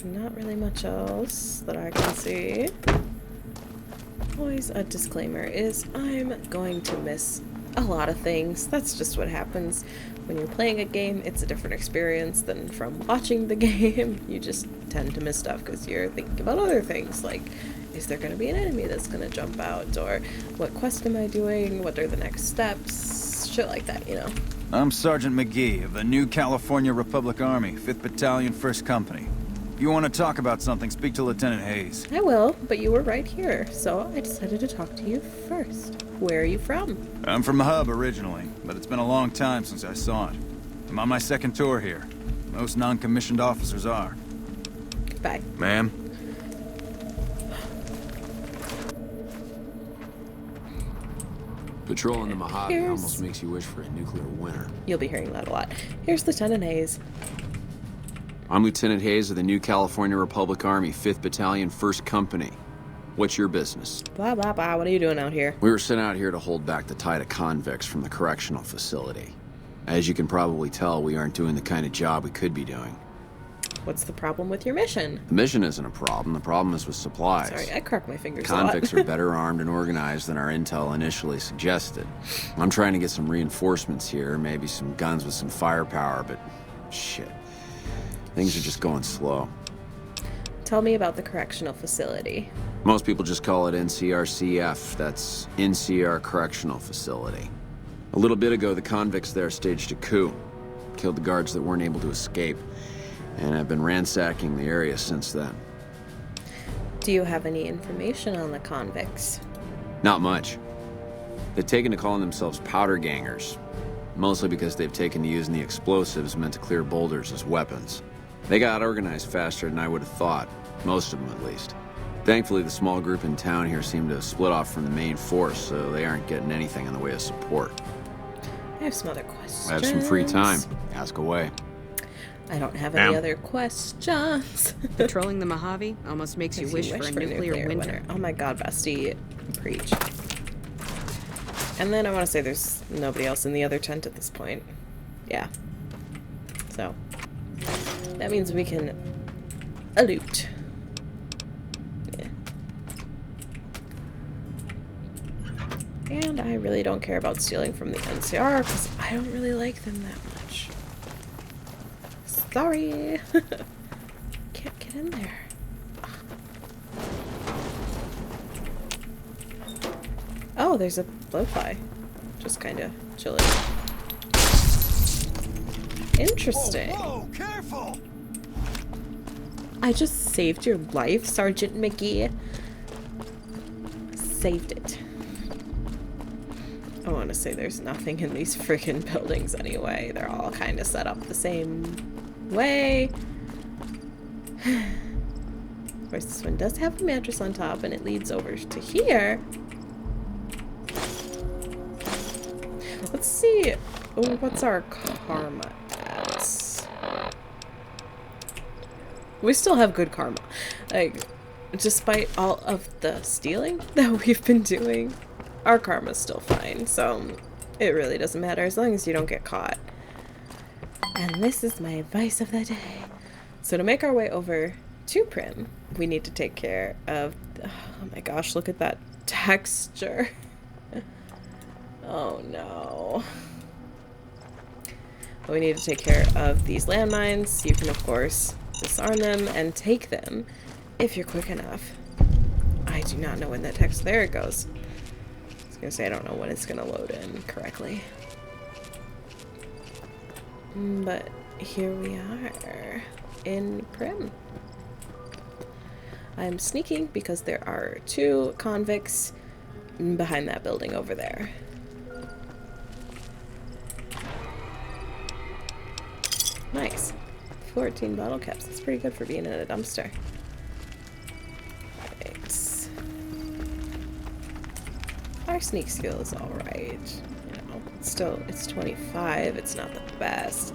not really much else that I can see. Always a disclaimer is I'm going to miss a lot of things. That's just what happens when you're playing a game. It's a different experience than from watching the game. You just tend to miss stuff because you're thinking about other things, like, is there going to be an enemy that's going to jump out, or what quest am I doing, what are the next steps, shit like that, you know. I'm Sergeant McGee of the New California Republic Army, 5th Battalion, 1st Company. If you want to talk about something, speak to Lieutenant Hayes. I will, but you were right here, so I decided to talk to you first. Where are you from? I'm from the hub originally, but it's been a long time since I saw it. I'm on my 2nd tour here. Most non-commissioned officers are. Goodbye. Ma'am? Patrolling the Mojave Here's- almost makes you wish for a nuclear winter. You'll be hearing that a lot. Here's Lieutenant Hayes. I'm Lieutenant Hayes of the New California Republic Army, 5th Battalion, 1st Company. What's your business? Blah, blah, blah. What are you doing out here? We were sent out here to hold back the tide of convicts from the correctional facility. As you can probably tell, we aren't doing the kind of job we could be doing. What's the problem with your mission? The mission isn't a problem. The problem is with supplies. Sorry, I crack my fingers Convicts a lot. are better armed and organized than our intel initially suggested. I'm trying to get some reinforcements here, maybe some guns with some firepower, but shit. Things are just going slow. Tell me about the correctional facility. Most people just call it NCRCF. That's NCR Correctional Facility. A little bit ago, the convicts there staged a coup. Killed the guards that weren't able to escape. And I've been ransacking the area since then. Do you have any information on the convicts? Not much. They've taken to calling themselves powder gangers. Mostly because they've taken to using the explosives meant to clear boulders as weapons. They got organized faster than I would have thought. Most of them, at least. Thankfully, the small group in town here seem to have split off from the main force, so they aren't getting anything in the way of support. I have some other questions. I have some free time. Ask away. I don't have any other questions. Patrolling the Mojave almost makes you wish for a nuclear winter. Oh my god, bestie. Preach. And then I want to say there's nobody else in the other tent at this point. Yeah. So, that means we can loot. Yeah. And I really don't care about stealing from the NCR because I don't really like them that much. Sorry. Can't get in there. Oh, there's a blowfly. Just kind of chilling. Interesting. Whoa, careful! I just saved your life, Sergeant McGee. Saved it. I want to say there's nothing in these freaking buildings anyway. They're all kind of set up the same way. Of course, this one does have a mattress on top, and it leads over to here. Let's see. Oh, what's our karma at? We still have good karma. Like, despite all of the stealing that we've been doing, our karma's still fine. So, it really doesn't matter as long as you don't get caught. And this is my advice of the day. So to make our way over to Prim, we need to take care of... Oh my gosh, look at that texture. Oh no. We need to take care of these landmines. You can, of course, disarm them and take them if you're quick enough. I do not know when that text... There it goes. I was gonna say, I don't know when it's gonna load in correctly. But here we are in Prim. I'm sneaking because there are 2 convicts behind that building over there. Nice. 14 bottle caps. That's pretty good for being in a dumpster. Right. Our sneak skill is alright. Still, it's 25. It's not the best.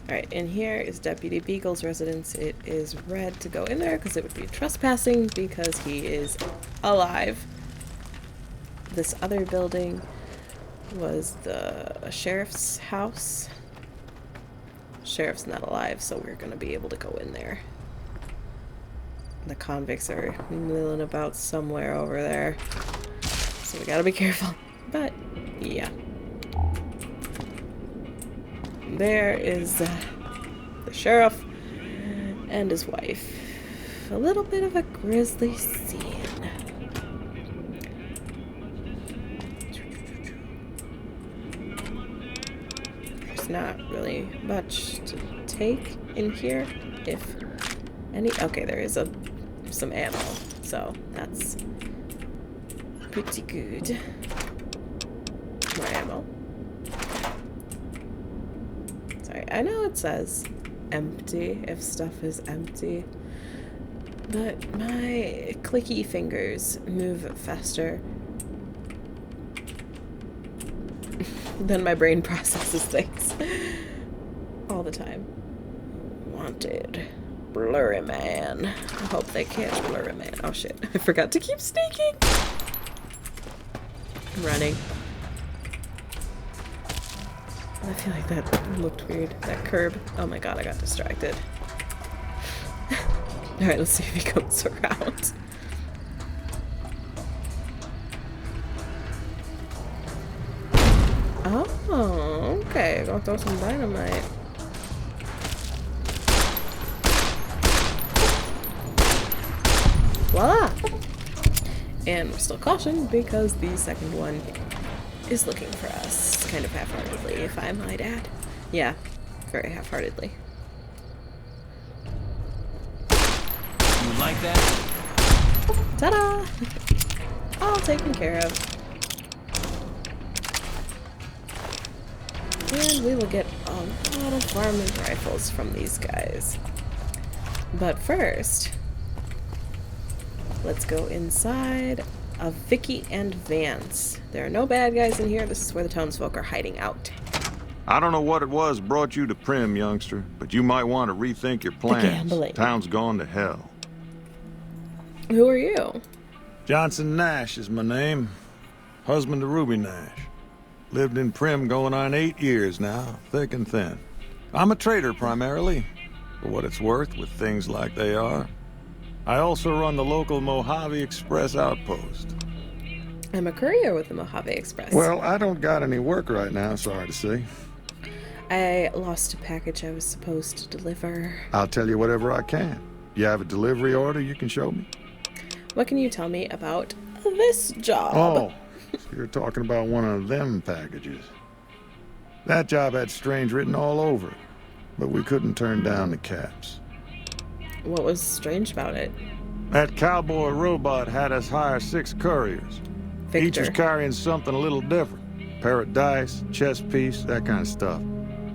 Alright, in here is Deputy Beagle's residence. It is red to go in there because it would be trespassing because he is alive. This other building was the sheriff's house. Sheriff's not alive, so we're going to be able to go in there. The convicts are milling about somewhere over there, so we gotta be careful. But, yeah. There is the sheriff and his wife. A little bit of a grisly scene. There's not really much to take in here, if any. Okay, there is some ammo, so that's pretty good. More ammo. Sorry, I know it says empty if stuff is empty, but my clicky fingers move faster than my brain processes things all the time. Wanted. Blurry man. I hope they catch Blurry man. Oh shit, I forgot to keep sneaking. I'm running. I feel like that looked weird. That curb. Oh my god, I got distracted. Alright, let's see if he comes around. Oh, okay. Gonna throw some dynamite. Voila! And we're still cautioned because the second one is looking for us. Kind of half-heartedly, if I might add. Yeah, very half-heartedly. You like that? Ta-da! All taken care of. And we will get a lot of varmint rifles from these guys. But first, let's go inside of Vicky and Vance. There are no bad guys in here. This is where the townsfolk are hiding out. I don't know what it was brought you to Prim, youngster, but you might want to rethink your plans. The gambling. Town's gone to hell. Who are you? Johnson Nash is my name. Husband to Ruby Nash. Lived in Prim going on 8 years now, thick and thin. I'm a trader primarily, for what it's worth with things like they are. I also run the local Mojave Express outpost. I'm a courier with the Mojave Express. Well, I don't got any work right now, sorry to say. I lost a package I was supposed to deliver. I'll tell you whatever I can. You have a delivery order you can show me? What can you tell me about this job? Oh, so you're talking about one of them packages. That job had strange written all over it, but we couldn't turn down the caps. What was strange about it? That cowboy robot had us hire 6 couriers. Victor. Each was carrying something a little different. pair of dice, chess piece, that kind of stuff.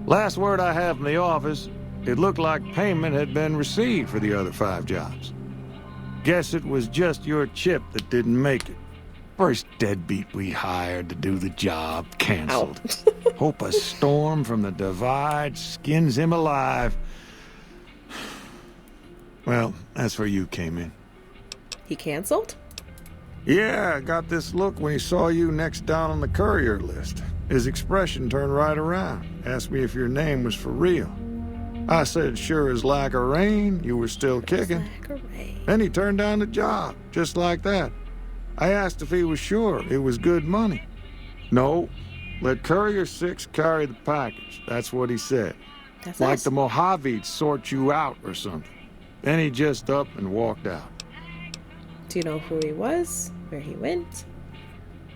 Last word I have from the office, it looked like payment had been received for the other 5 jobs. Guess it was just your chip that didn't make it. First deadbeat we hired to do the job canceled. Hope a storm from the divide skins him alive. Well, that's where you came in. He canceled? Yeah, I got this look when he saw you next down on the courier list. His expression turned right around. Asked me if your name was for real. I said, sure as lack of rain, you were still kicking. Then he turned down the job, just like that. I asked if he was sure it was good money. No, let Courier 6 carry the package. That's what he said. That's like nice. the Mojave'd sort you out or something. Then he just up and walked out. Do you know who he was? Where he went?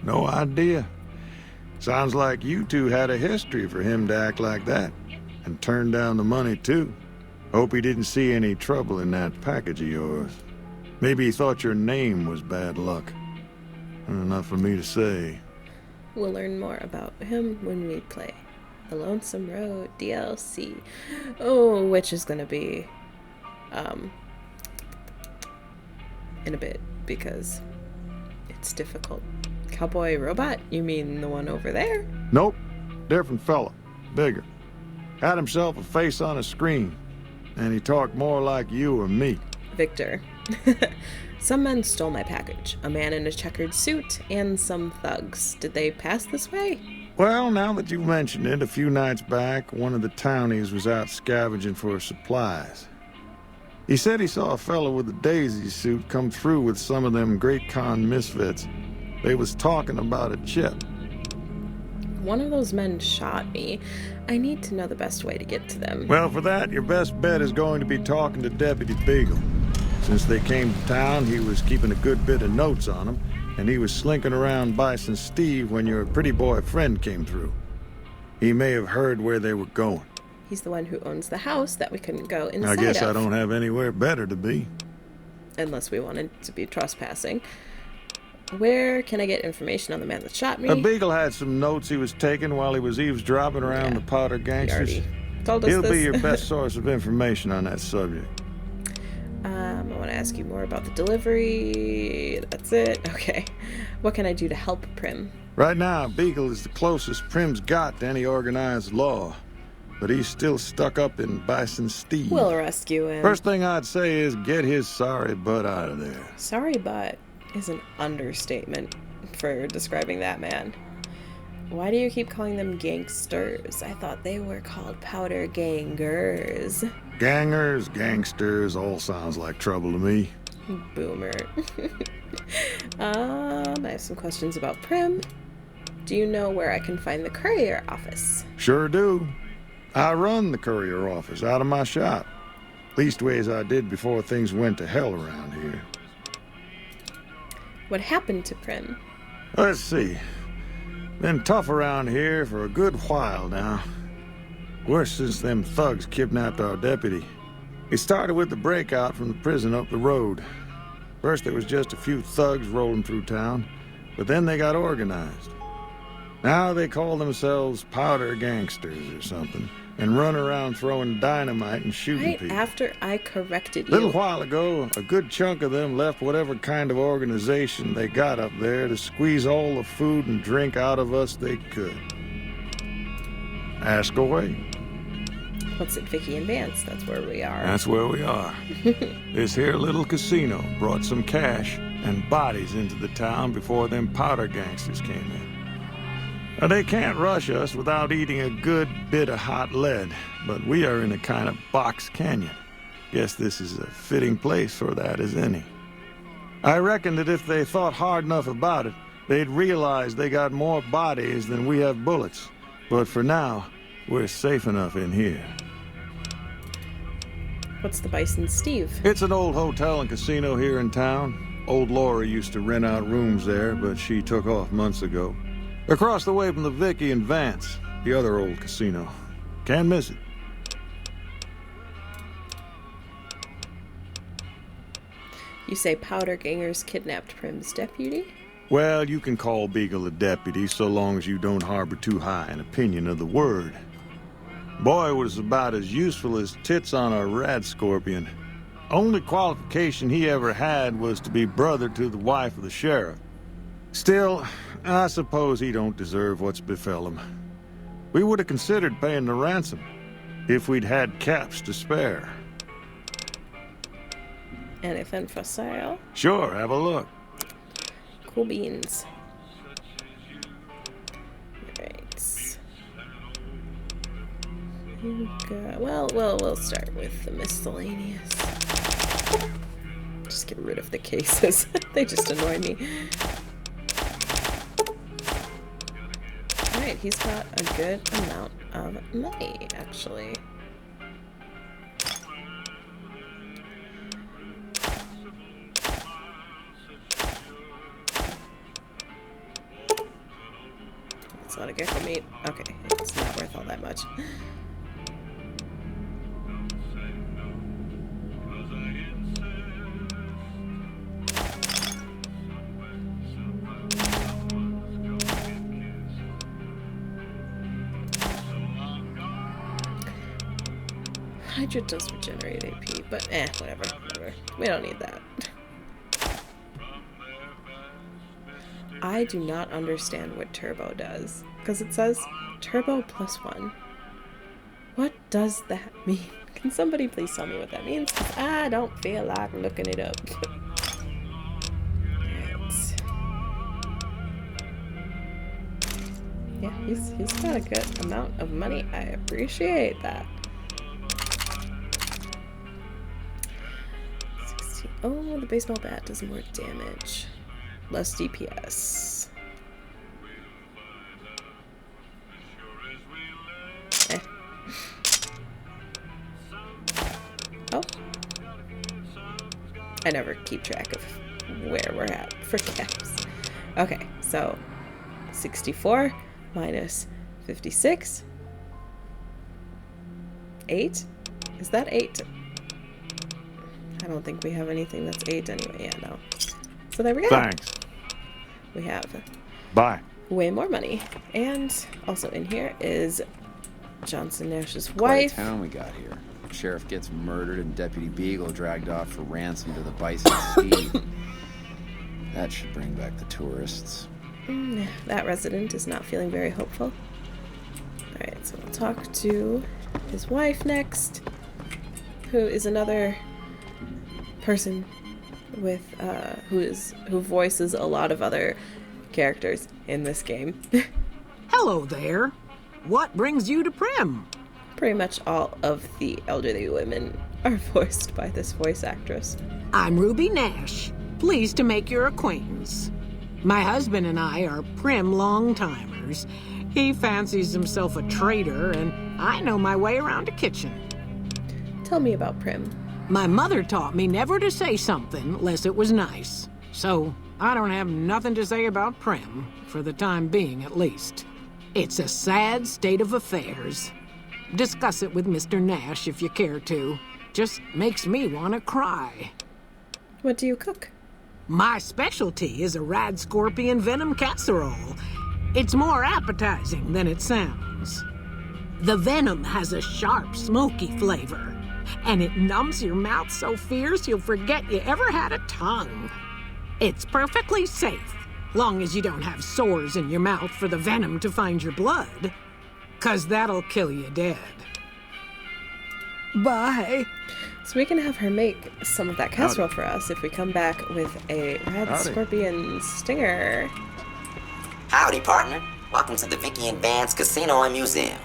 No idea. Sounds like you two had a history for him to act like that. And turn down the money, too. Hope he didn't see any trouble in that package of yours. Maybe he thought your name was bad luck. Enough for me to say. We'll learn more about him when we play The Lonesome Road DLC. Oh, which is gonna be in a bit, because it's difficult. Cowboy Robot? You mean the one over there? Nope. Different fella. Bigger. Had himself a face on a screen. And he talked more like you or me. Victor. Some men stole my package. A man in a checkered suit and some thugs. Did they pass this way? Well, now that you've mentioned it, a few nights back, one of the townies was out scavenging for supplies. He said he saw a fellow with a daisy suit come through with some of them Great Con misfits. They was talking about a chip. One of those men shot me. I need to know the best way to get to them. Well, for that, your best bet is going to be talking to Deputy Beagle. Since they came to town, he was keeping a good bit of notes on them, and he was slinking around Bison Steve when your pretty boy friend came through. He may have heard where they were going. He's the one who owns the house that we couldn't go inside I guess of. I don't have anywhere better to be. Unless we wanted to be trespassing. Where can I get information on the man that shot me? Beagle had some notes he was taking while he was eavesdropping around the powder gangsters. Told us He'll this. be your best source of information on that subject. I want to ask you more about the delivery. That's it? Okay. What can I do to help Prim? Right now, Beagle is the closest Prim's got to any organized law. But he's still stuck up in Bison Steve. We'll rescue him. First thing I'd say is get his sorry butt out of there. Sorry butt is an understatement for describing that man. Why do you keep calling them gangsters? I thought they were called powder gangers. Gangers, gangsters, all sounds like trouble to me. Boomer. I have some questions about Prim. Do you know where I can find the courier office? Sure do. I run the courier office out of my shop. Leastways I did before things went to hell around here. What happened to Prim? Let's see. Been tough around here for a good while now. Worse since them thugs kidnapped our deputy. It started with the breakout from the prison up the road. First there was just a few thugs rolling through town, but then they got organized. Now they call themselves powder gangsters or something, and run around throwing dynamite and shooting Right people. after I corrected you. A little while ago, a good chunk of them left whatever kind of organization they got up there to squeeze all the food and drink out of us they could. Ask away. What's it, Vicky and Vance? That's where we are. That's where we are. This here little casino brought some cash and bodies into the town before them powder gangsters came in. Now, they can't rush us without eating a good bit of hot lead, but we are in a kind of box canyon. Guess this is a fitting place for that as any. I reckon that if they thought hard enough about it, they'd realize they got more bodies than we have bullets. But for now, we're safe enough in here. What's the Bison Steve? It's an old hotel and casino here in town. Old Laura used to rent out rooms there, but she took off months ago. Across the way from the Vicky and Vance, the other old casino. Can't miss it. You say powder gangers kidnapped Prim's deputy? Well, you can call Beagle a deputy so long as you don't harbor too high an opinion of the word. Boy was about as useful as tits on a rad scorpion. Only qualification he ever had was to be brother to the wife of the sheriff. Still, I suppose he don't deserve what's befell him. We would have considered paying the ransom, if we'd had caps to spare. Anything for sale? Sure, have a look. Cool beans. Right. Well, we'll start with the miscellaneous. Just get rid of the cases. They just annoy me. Alright, he's got a good amount of money, actually. It's not a gecko meat. Okay, it's not worth all that much. Hydra does regenerate AP, but whatever. We don't need that. I do not understand what turbo does, because it says turbo +1. What does that mean? Can somebody please tell me what that means? 'Cause I don't feel like looking it up. Right. Yeah, he's got a good amount of money. I appreciate that. 16. Oh, the baseball bat does more damage. Less DPS. Oh. I never keep track of where we're at for caps. Okay, so 64 minus 56. 8? Is that 8? I don't think we have anything that's 8 anyway. Yeah, no. So there we go. Thanks. We have Bye. way more money. And also in here is Johnson Nash's Quite wife. a town we got here. Sheriff gets murdered and Deputy Beagle dragged off for ransom to the Bison Steve. That should bring back the tourists. That resident is not feeling very hopeful. Alright, so we'll talk to his wife next, who is another person with who voices a lot of other characters in this game. Hello there. What brings you to Prim? Pretty much all of the elderly women are voiced by this voice actress. I'm Ruby Nash. Pleased to make your acquaintance. My husband and I are Prim long-timers. He fancies himself a trader, and I know my way around a kitchen. Tell me about Prim. My mother taught me never to say something unless it was nice. So I don't have nothing to say about Prim, for the time being at least. It's a sad state of affairs. Discuss it with Mr. Nash if you care to. Just makes me want to cry. What do you cook? My specialty is a rad scorpion venom casserole. It's more appetizing than it sounds. The venom has a sharp, smoky flavor, and it numbs your mouth so fierce you'll forget you ever had a tongue. It's perfectly safe, long as you don't have sores in your mouth for the venom to find your blood, 'cause that'll kill you dead. Bye. So we can have her make some of that casserole for us if we come back with a rad scorpion stinger. Howdy, partner. Welcome to the Vicky and Vance Casino and Museum.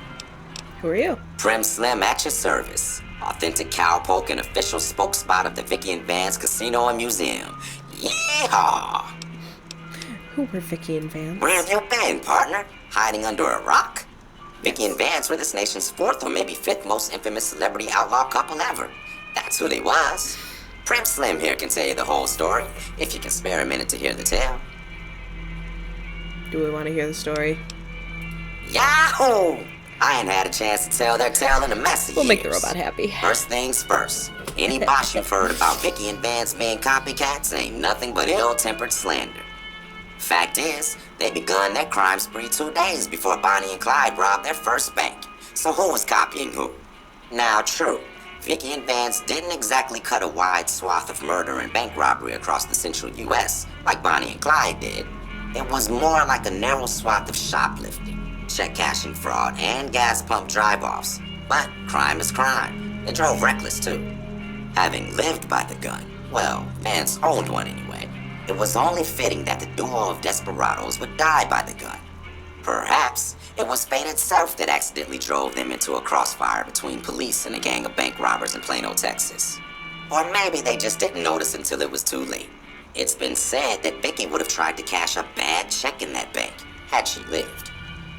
Who are you? Prim Slim at your service. Authentic cowpoke and official spokesspot of the Vicky and Vance Casino and Museum. Yeehaw! Who were Vicky and Vance? Where have you been, partner? Hiding under a rock? Vicky and Vance were this nation's 4th or maybe 5th most infamous celebrity outlaw couple ever. That's who they was. Prim Slim here can tell you the whole story, if you can spare a minute to hear the tale. Do we want to hear the story? Yahoo! I ain't had a chance to tell their tale in a mess of We'll years. make the robot happy. First things first. Any boss you've heard about Vicky and Vance being copycats ain't nothing but ill-tempered slander. Fact is, they begun their crime spree 2 days before Bonnie and Clyde robbed their first bank. So who was copying who? Now, true, Vicky and Vance didn't exactly cut a wide swath of murder and bank robbery across the central U.S. like Bonnie and Clyde did. It was more like a narrow swath of shoplifting, check cashing fraud, and gas pump drive-offs. But crime is crime. They drove reckless, too. Having lived by the gun, well, Vance owned one anyway, it was only fitting that the duo of desperados would die by the gun. Perhaps it was fate itself that accidentally drove them into a crossfire between police and a gang of bank robbers in Plano, Texas. Or maybe they just didn't notice until it was too late. It's been said that Vicky would have tried to cash a bad check in that bank had she lived.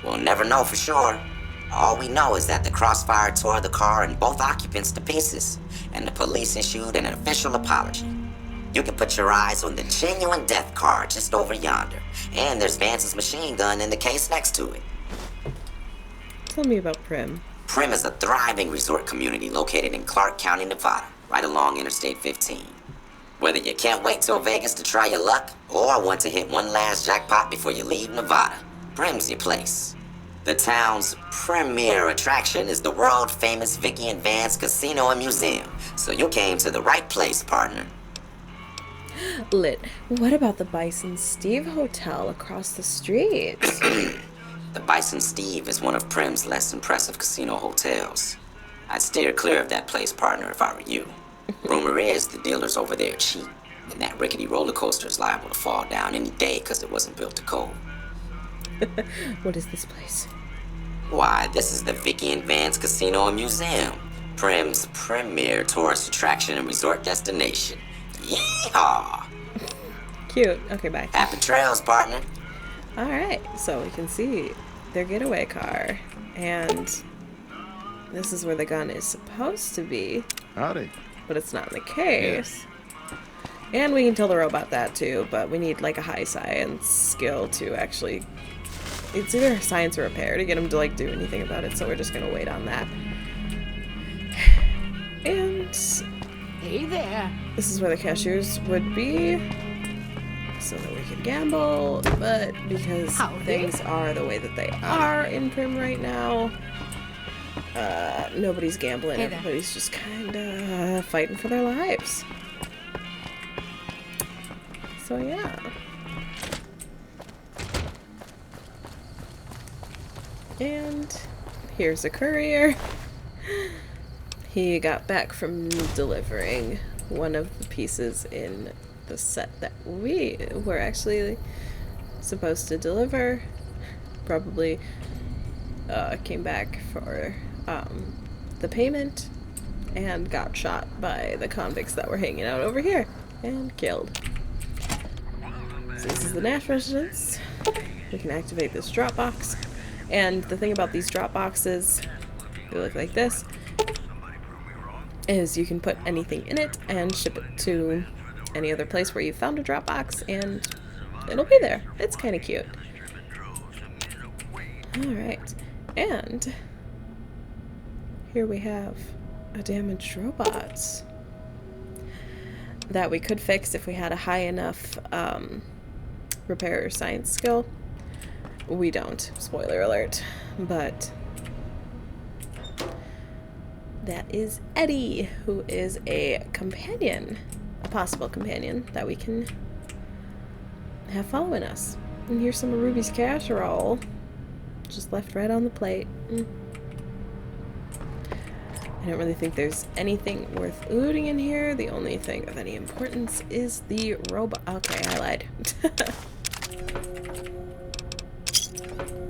We'll never know for sure. All we know is that the crossfire tore the car and both occupants to pieces, and the police issued an official apology. You can put your eyes on the genuine death car just over yonder, and there's Vance's machine gun in the case next to it. Tell me about Prim. Prim is a thriving resort community located in Clark County, Nevada, right along Interstate 15. Whether you can't wait till Vegas to try your luck, or want to hit one last jackpot before you leave Nevada, Prim's your place. The town's premier attraction is the world-famous Vicky and Vance Casino and Museum, so you came to the right place, partner. Lit. What about the Bison Steve Hotel across the street? The Bison Steve is one of Prim's less impressive casino hotels. I'd steer clear of that place, partner, if I were you. Rumor is the dealers over there are cheap, and that rickety roller coaster is liable to fall down any day because it wasn't built to code. What is this place? Why, this is the Vicky and Vance Casino and Museum, Prim's premier tourist attraction and resort destination. Yeehaw! Cute. Okay, bye. Happy trails, partner. Alright, so we can see their getaway car, and this is where the gun is supposed to be. Howdy. But it's not in the case. Yeah. And we can tell the robot that too, but we need like a high science skill to actually... It's either science or repair to get him to like do anything about it, so we're just gonna wait on that. And... Hey there. This is where the cashiers would be, so that we could gamble, but because things are the way that they are in Prim right now, nobody's gambling. Hey there. Everybody's just kind of fighting for their lives. So yeah. And here's a courier. He got back from delivering one of the pieces in the set that we were actually supposed to deliver. Probably came back for the payment and got shot by the convicts that were hanging out over here and killed. So this is the Nash residence. We can activate this drop box. And the thing about these drop boxes, they look like this, is you can put anything in it and ship it to any other place where you found a drop box and it'll be there. It's kind of cute. Alright, and here we have a damaged robot that we could fix if we had a high enough repair science skill. We don't, spoiler alert, but that is Eddie, who is a companion, a possible companion that we can have following us. And here's some of Ruby's casserole, just left right on the plate. I don't really think there's anything worth looting in here. The only thing of any importance is the robot. Okay, I lied.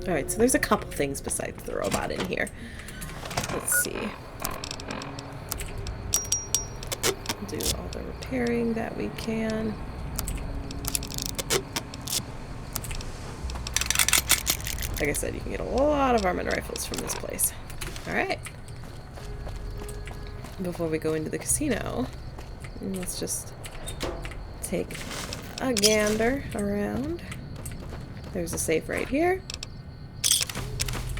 Alright, so there's a couple things besides the robot in here. Let's see. Do all the repairing that we can. Like I said, you can get a lot of armored rifles from this place. Alright. Before we go into the casino, let's just take a gander around. There's a safe right here.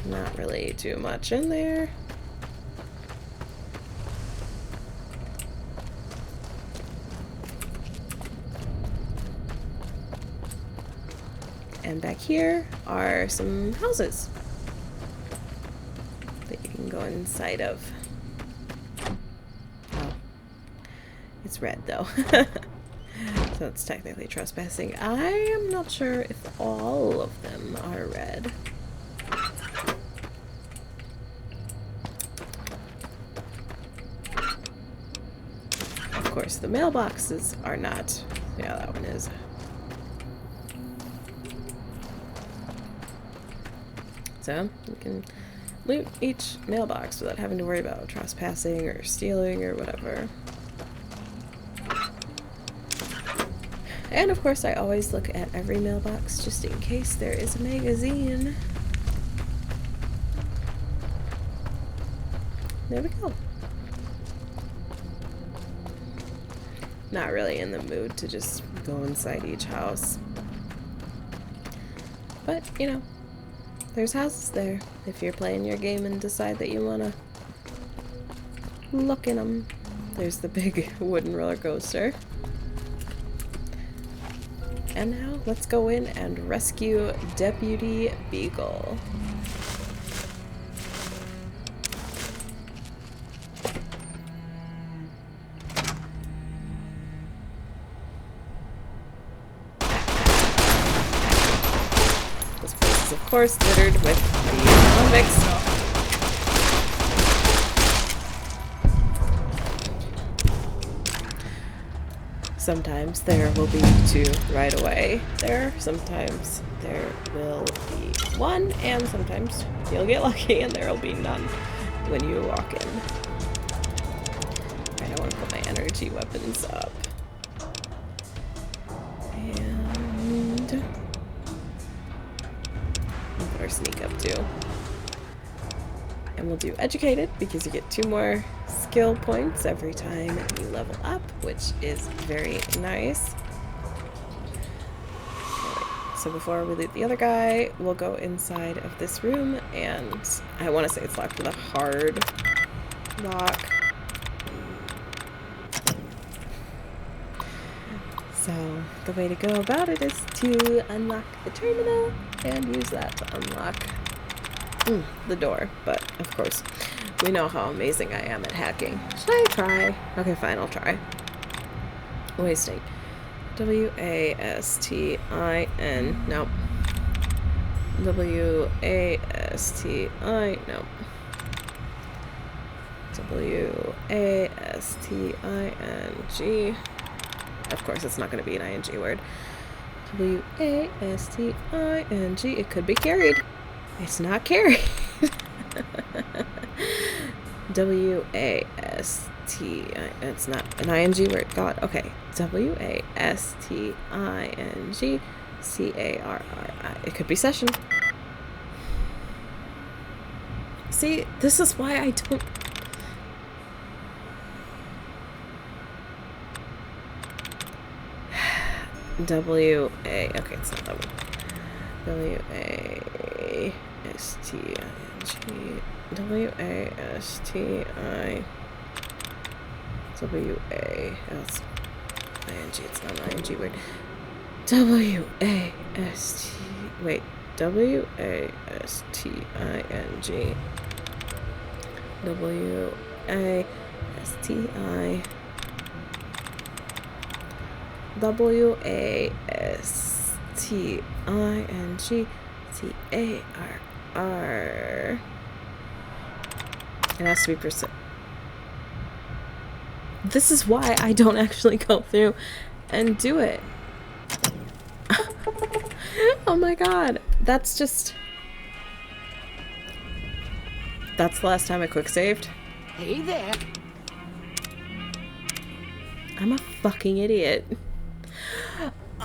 Not really too much in there. And back here are some houses that you can go inside of. Oh, it's red though. So it's technically trespassing. I am not sure if all of them are red. Of course, the mailboxes are not. Yeah, that one is. So you can loot each mailbox without having to worry about trespassing or stealing or whatever. And of course, I always look at every mailbox just in case there is a magazine. There we go. Not really in the mood to just go inside each house. But, you know, there's houses there if you're playing your game and decide that you want to look in them. There's the big wooden roller coaster. And now let's go in and rescue Deputy Beagle. This place is of course littered with the convicts. Sometimes there will be 2 right away there. Sometimes there will be 1, and sometimes you'll get lucky and there will be none when you walk in. I don't want to put my energy weapons up. And we'll put our sneak up too. And we'll do educated because you get 2 more skill points every time you level up, which is very nice. Right, so before we loot the other guy, we'll go inside of this room, and I want to say it's locked with a hard lock. So the way to go about it is to unlock the terminal and use that to unlock the door. But of course, we know how amazing I am at hacking. Should I try? Okay, fine, I'll try. Wasting. W-A-S-T-I-N. Nope. W-A-S-T-I. Nope. W-A-S-T-I-N-G. Of course, it's not going to be an I-N-G word. W-A-S-T-I-N-G. It could be carried. It's not carried. W-A-S-T-I, it's not an I-N-G word. God, okay. W-A-S-T-I-N-G-C-A-R-R-I. It could be session. See, this is why I don't... W-A... Okay, it's not that one. W-A-S-T-I-N-G... W-A-S-T-I... W-A-S-I-N-G. It's not an I-N-G word. W-A-S-T... Wait. W-A-S-T-I-N-G... W-A-S-T-I... W-A-S-T-I-N-G-C-A-R-R. It has to be percent. This is why I don't actually go through and do it. Oh my god. That's just... That's the last time I quick saved. Hey there. I'm a fucking idiot.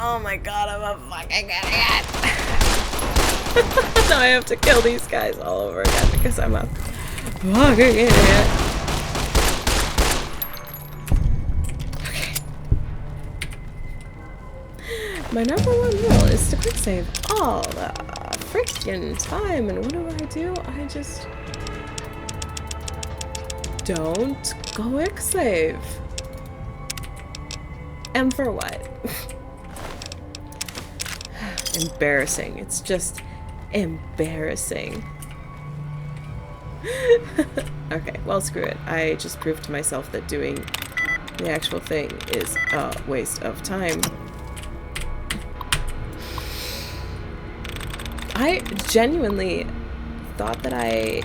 Oh my god, I'm a fucking idiot. Now I have to kill these guys all over again because I'm a fucking idiot. Okay. My number 1 rule is to quick save all the freaking time, and what do? I just don't quick save. And for what? embarrassing. It's just embarrassing. Okay, well, screw it. I just proved to myself that doing the actual thing is a waste of time. I genuinely thought that I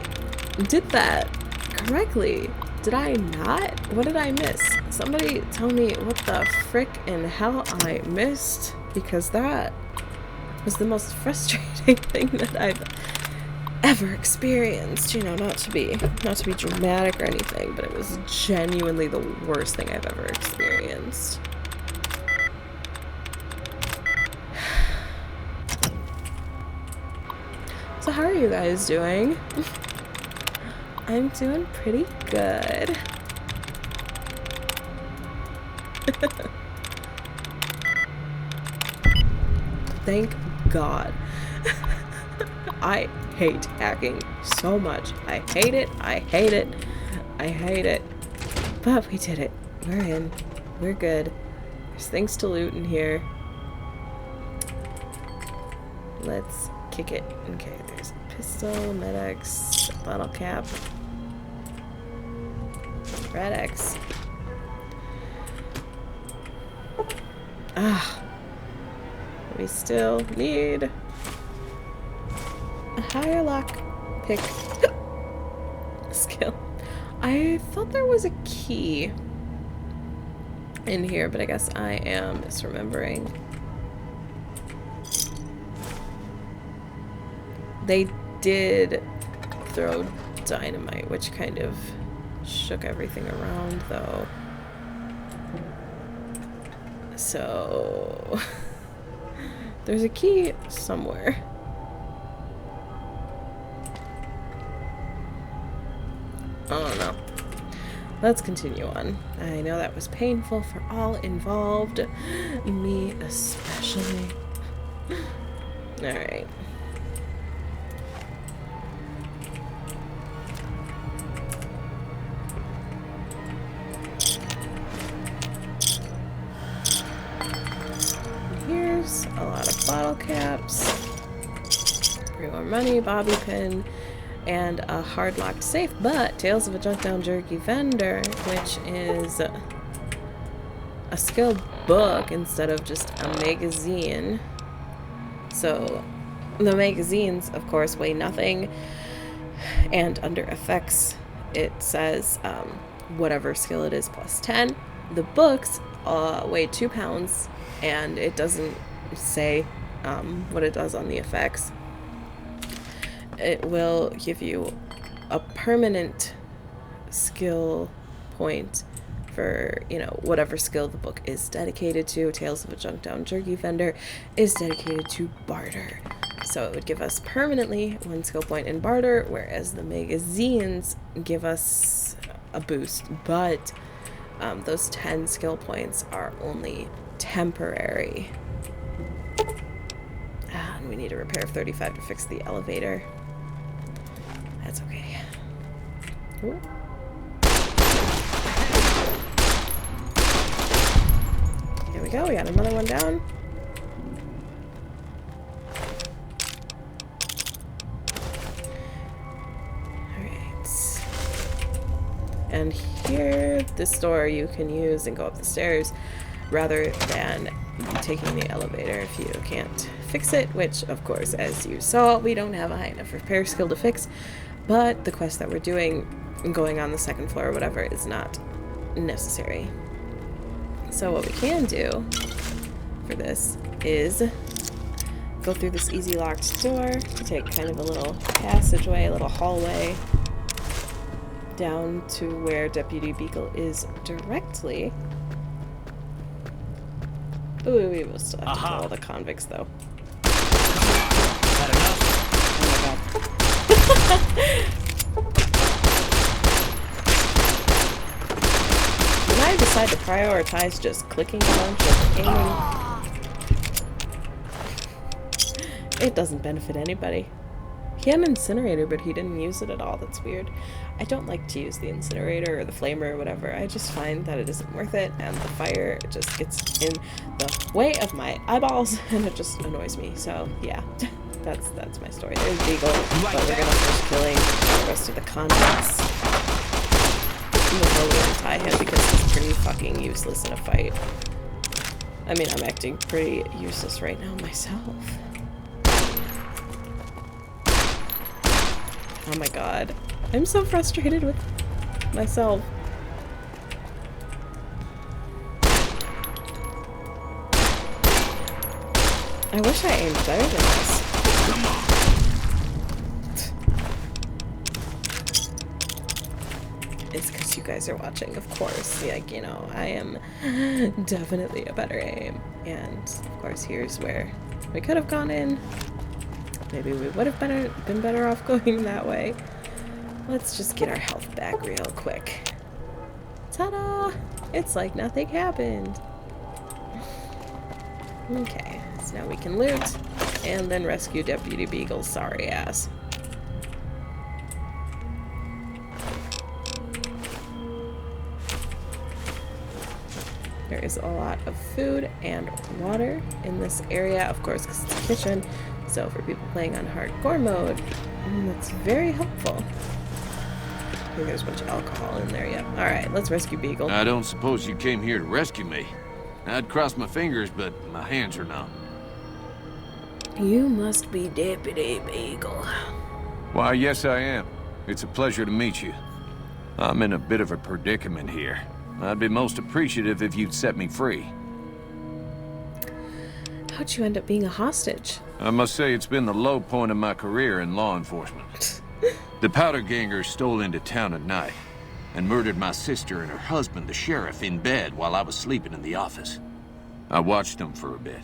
did that correctly. Did I not? What did I miss? Somebody tell me what the frick in hell I missed, because that was the most frustrating thing that I've ever experienced. You know, not to be dramatic or anything, but it was genuinely the worst thing I've ever experienced. So how are you guys doing? I'm doing pretty good. Thank God. I hate hacking so much. I hate it. I hate it. I hate it. But we did it. We're in. We're good. There's things to loot in here. Let's kick it. Okay, there's a pistol, Med-X, bottle cap, Red X. Ah. We still need a higher lock pick skill. I thought there was a key in here, but I guess I am misremembering. They did throw dynamite, which kind of shook everything around, though. So there's a key somewhere. Oh no. Let's continue on. I know that was painful for all involved, me especially. Alright. Here's a lot of bottle caps, 3 more money, bobby pin, and a hard locked safe, but Tales of a Junk Down Jerky Vendor, which is a skill book instead of just a magazine. So the magazines, of course, weigh nothing, and under effects it says whatever skill it is plus 10. The books weigh 2 pounds, and it doesn't say what it does on the effects. It will give you a permanent skill point for, you know, whatever skill the book is dedicated to. Tales of a Junk Down Jerky Vendor is dedicated to barter. So it would give us permanently 1 skill point in barter, whereas the magazines give us a boost. But those 10 skill points are only temporary. And we need a repair of 35 to fix the elevator. That's okay. Ooh. Here we go, we got another one down. Alright. And here, this door you can use and go up the stairs rather than taking the elevator if you can't fix it, which, of course, as you saw, we don't have a high enough repair skill to fix. But the quest that we're doing, going on the 2nd floor or whatever, is not necessary. So what we can do for this is go through this easy locked door, take kind of a little passageway, a little hallway, down to where Deputy Beagle is directly. Ooh, we will still have to kill all the convicts, though. When I decide to prioritize just clicking punch and aiming, it doesn't benefit anybody. He had an incinerator, but he didn't use it at all. That's weird. I don't like to use the incinerator or the flamer or whatever. I just find that it isn't worth it, and the fire just gets in the way of my eyeballs, and it just annoys me. So yeah, that's my story. There's Beagle, but we're gonna finish killing the rest of the convicts before we untie him, because he's pretty fucking useless in a fight. I mean, I'm acting pretty useless right now myself. Oh my god. I'm so frustrated with myself. I wish I aimed better than this. Come on. It's because you guys are watching, of course. Like, you know, I am definitely a better aim. And, of course, here's where we could have gone in. Maybe we would have been better off going that way. Let's just get our health back real quick. Ta-da! It's like nothing happened. Okay, so now we can loot and then rescue Deputy Beagle's sorry ass. There is a lot of food and water in this area, of course, because it's a kitchen. So for people playing on hardcore mode, that's very helpful. I think there's a bunch of alcohol in there, yeah. Alright, let's rescue Beagle. I don't suppose you came here to rescue me. I'd cross my fingers, but my hands are numb. You must be Deputy Beagle. Why, yes I am. It's a pleasure to meet you. I'm in a bit of a predicament here. I'd be most appreciative if you'd set me free. How'd you end up being a hostage? I must say it's been the low point of my career in law enforcement. The powder gangers stole into town at night and murdered my sister and her husband, the sheriff, in bed while I was sleeping in the office. I watched them for a bit,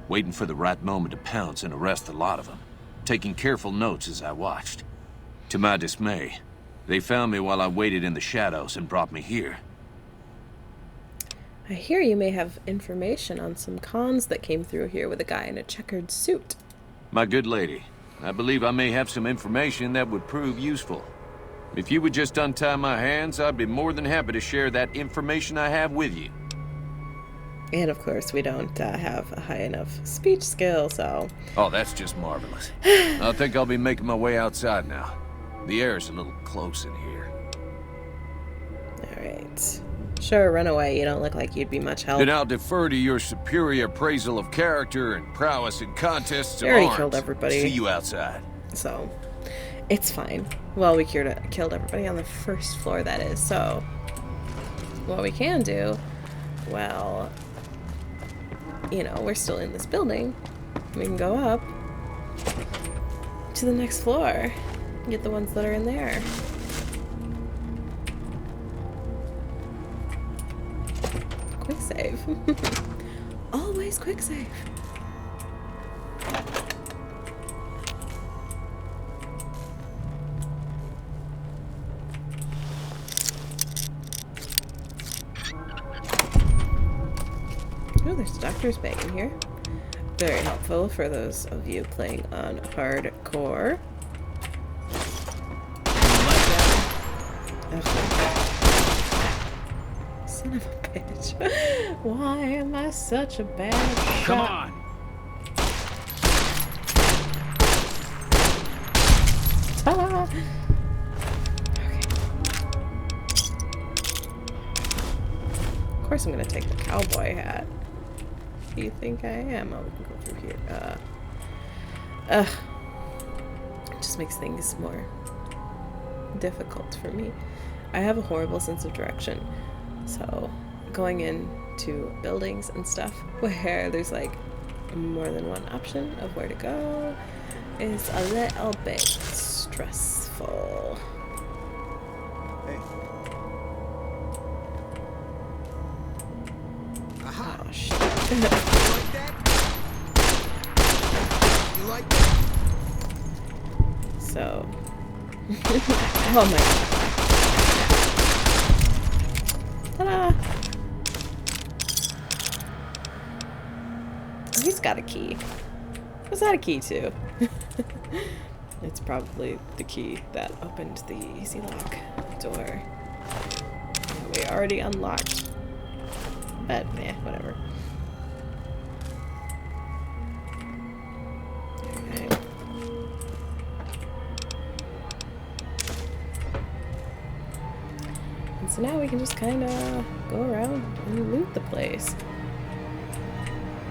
waiting for the right moment to pounce and arrest the lot of them, taking careful notes as I watched. To my dismay, they found me while I waited in the shadows and brought me here. I hear you may have information on some cons that came through here with a guy in a checkered suit. My good lady, I believe I may have some information that would prove useful. If you would just untie my hands, I'd be more than happy to share that information I have with you. And of course, we don't have a high enough speech skill, so... Oh, that's just marvelous. I think I'll be making my way outside now. The air's a little close in here. Alright. Sure, run away. You don't look like you'd be much help. Then I'll defer to your superior appraisal of character and prowess in contests of already arms. Killed everybody. See you outside. So, it's fine. Well, we killed everybody on the first floor, that is. So, what we can do, well, you know, we're still in this building. We can go up to the next floor and get the ones that are in there. Quick save. Always quick save. Oh, there's a doctor's bag in here. Very helpful for those of you playing on hardcore. Son of a bitch. Why am I such a bad shot? Come on. Ta-da! Okay. Of course I'm gonna take the cowboy hat. Do you think I am? Oh, we can go through here. It just makes things more difficult for me. I have a horrible sense of direction. So, going into buildings and stuff where there's like more than one option of where to go is a little bit stressful. Hey. Aha. Oh shit. You like that? You like that? So, oh my god. Ta-da! Oh, he's got a key. What's that a key to? It's probably the key that opened the easy lock door. We already unlocked. But, eh, whatever. Okay. And so now we can just kind of go around and loot the place.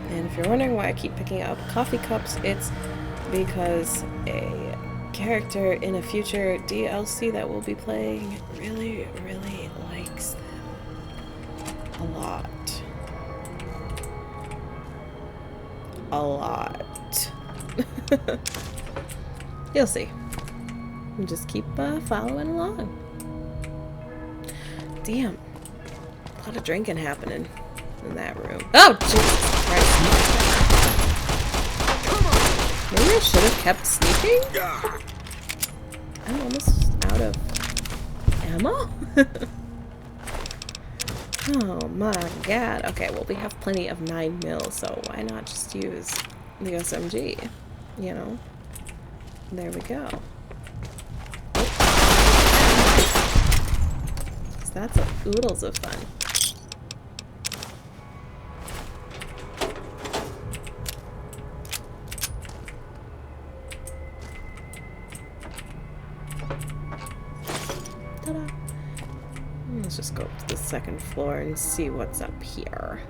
And if you're wondering why I keep picking up coffee cups, it's because a character in a future DLC that we'll be playing really, really likes them a lot. A lot. You'll see. And just keep following along. Damn. A lot of drinking happening in that room. Oh, Jesus Christ. Maybe I should have kept sneaking? I'm almost out of ammo? Oh my god. Okay, well we have plenty of 9mm, so why not just use the SMG? You know? There we go. So that's a oodles of fun. Ta-da! Let's just go up to the second floor and see what's up here.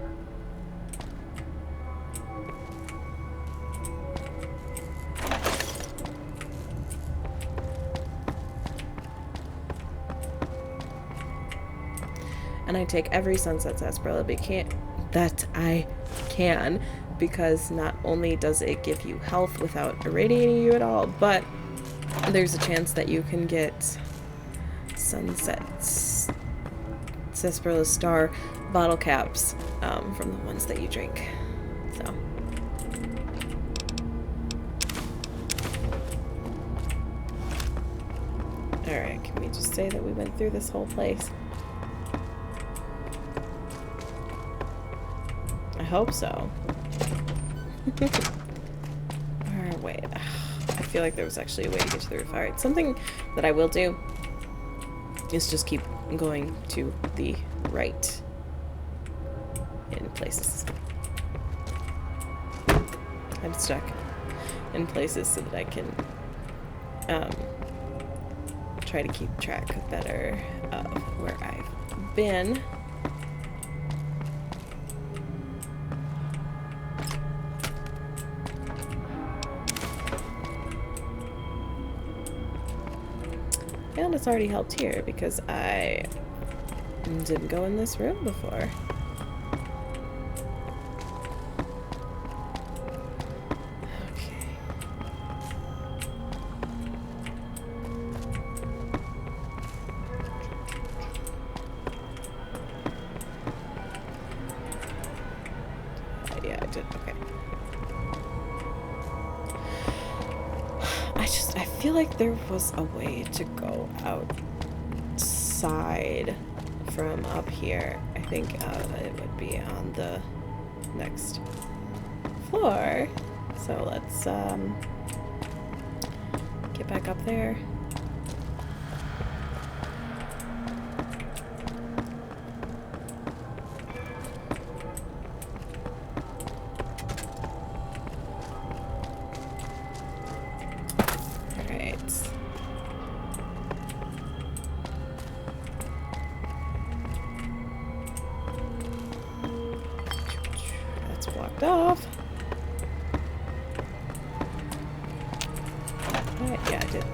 And I take every sunset sarsaparilla that I can, because not only does it give you health without irradiating you at all, but there's a chance that you can get sunset sarsaparilla star bottle caps from the ones that you drink. So. Alright, can we just say that we went through this whole place? I hope so. Or wait, I feel like there was actually a way to get to the roof. Alright, something that I will do is just keep going to the right in places. I'm stuck in places so that I can try to keep track better of where I've been. And it's already helped here because I didn't go in this room before. Okay. Yeah, I did. Okay. I feel like there was a way to go outside from up here. I think it would be on the next floor. So let's get back up there. Off. Right, yeah, I did.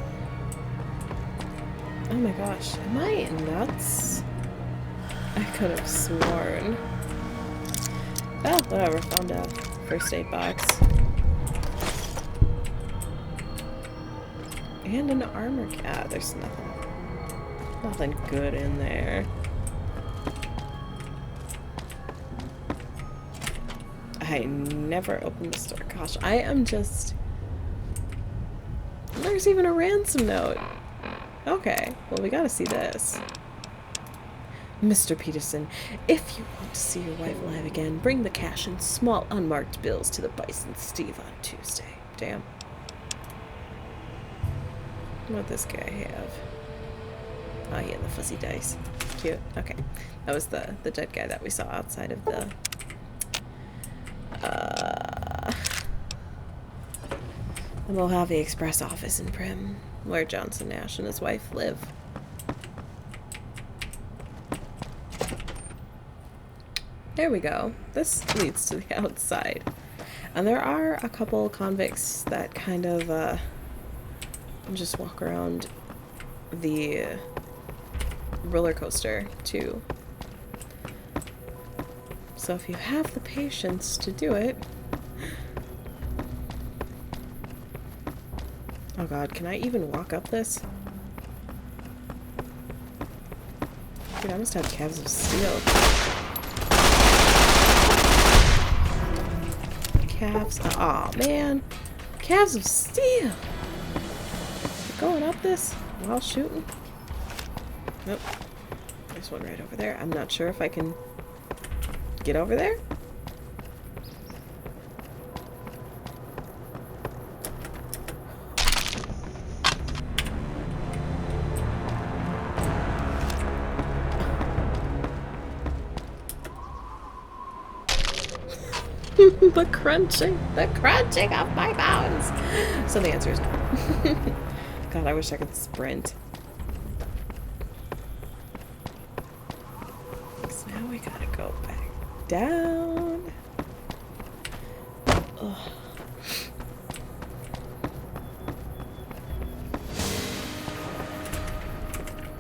Oh my gosh, am I nuts? I could have sworn. Oh, whatever, found a first aid box. And an armor cat. There's nothing good in there. I never opened this door. Gosh, I am just... There's even a ransom note. Okay, well, we gotta see this. Mr. Peterson, if you want to see your wife alive again, bring the cash and small unmarked bills to the Bison Steve on Tuesday. Damn. What'd this guy have? Oh, he had the fuzzy dice. Cute. Okay. That was the dead guy that we saw outside of the... the Mojave Express office in Prim, where Johnson Nash and his wife live. There we go. This leads to the outside. And there are a couple convicts that kind of just walk around the roller coaster too. So if you have the patience to do it. Oh god, can I even walk up this? Dude, I must have calves of steel. Calves. Aw, man. Calves of steel. Going up this while shooting? Nope. There's one right over there. I'm not sure if I can get over there. the crunching of my bones. So the answer is no. God, I wish I could sprint. So now we gotta go back down. Ugh.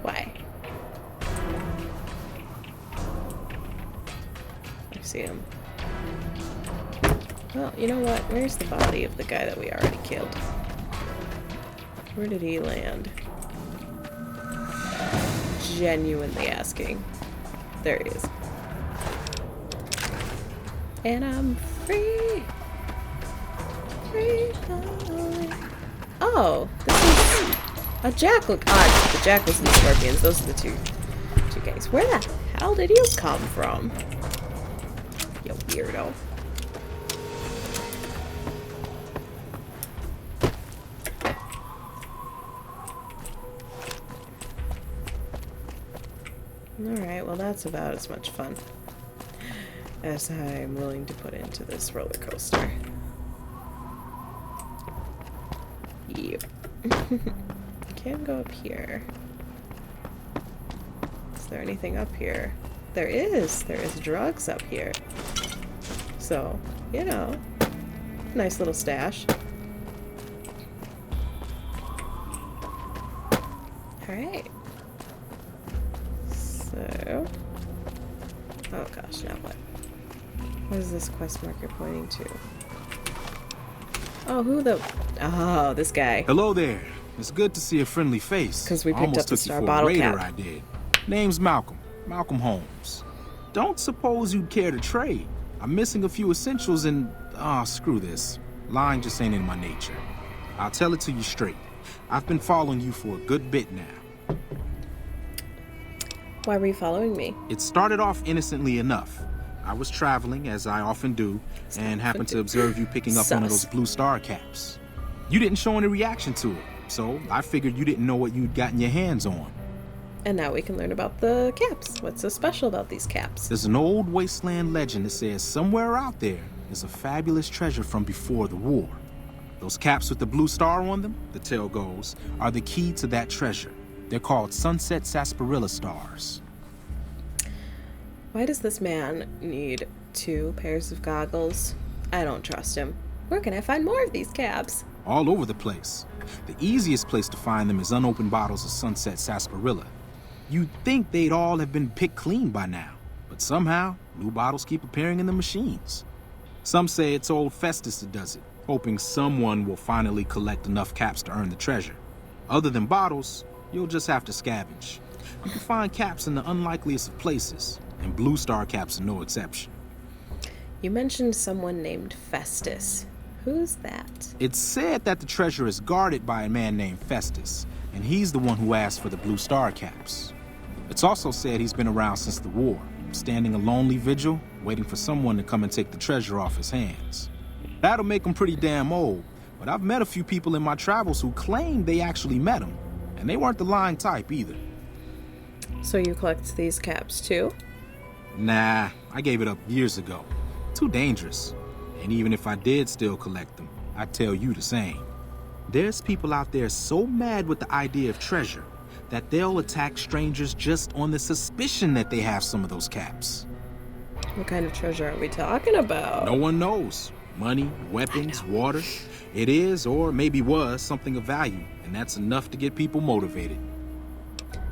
Why? I see him. Well, you know what? Where's the body of the guy that we already killed? Where did he land? Genuinely asking. There he is. And I'm free. Free falling. Oh, this is a jackal. Ah, the jackals and the scorpions. Those are the two guys. Where the hell did you come from? You weirdo. Alright, well that's about as much fun as I'm willing to put into this roller coaster. Yep. Can't go up here. Is there anything up here? There is! There is drugs up here. So, you know, nice little stash. Alright. So, oh gosh, now what? What is this quest marker pointing to? Oh, oh, this guy. Hello there. It's good to see a friendly face. Because we picked up the star bottle cap. I did. Name's Malcolm. Malcolm Holmes. Don't suppose you'd care to trade. I'm missing a few essentials and... screw this. Lying just ain't in my nature. I'll tell it to you straight. I've been following you for a good bit now. Why were you following me? It started off innocently enough. I was traveling, as I often do, and happened to observe you picking up one of those blue star caps. You didn't show any reaction to it, so I figured you didn't know what you'd gotten your hands on. And now we can learn about the caps. What's so special about these caps? There's an old wasteland legend that says somewhere out there is a fabulous treasure from before the war. Those caps with the blue star on them, the tale goes, are the key to that treasure. They're called sunset sarsaparilla stars. Why does this man need 2 pairs of goggles? I don't trust him. Where can I find more of these caps? All over the place. The easiest place to find them is unopened bottles of sunset sarsaparilla. You'd think they'd all have been picked clean by now, but somehow, new bottles keep appearing in the machines. Some say it's old Festus that does it, hoping someone will finally collect enough caps to earn the treasure. Other than bottles, you'll just have to scavenge. You can find caps in the unlikeliest of places, and blue star caps are no exception. You mentioned someone named Festus. Who's that? It's said that the treasure is guarded by a man named Festus, and he's the one who asked for the blue star caps. It's also said he's been around since the war, standing a lonely vigil, waiting for someone to come and take the treasure off his hands. That'll make him pretty damn old, but I've met a few people in my travels who claim they actually met him, and they weren't the lying type either. So you collect these caps too? Nah, I gave it up years ago. Too dangerous. And even if I did still collect them, I'd tell you the same. There's people out there so mad with the idea of treasure that they'll attack strangers just on the suspicion that they have some of those caps. What kind of treasure are we talking about? No one knows. Money, weapons, water. It is, or maybe was, something of value, and that's enough to get people motivated.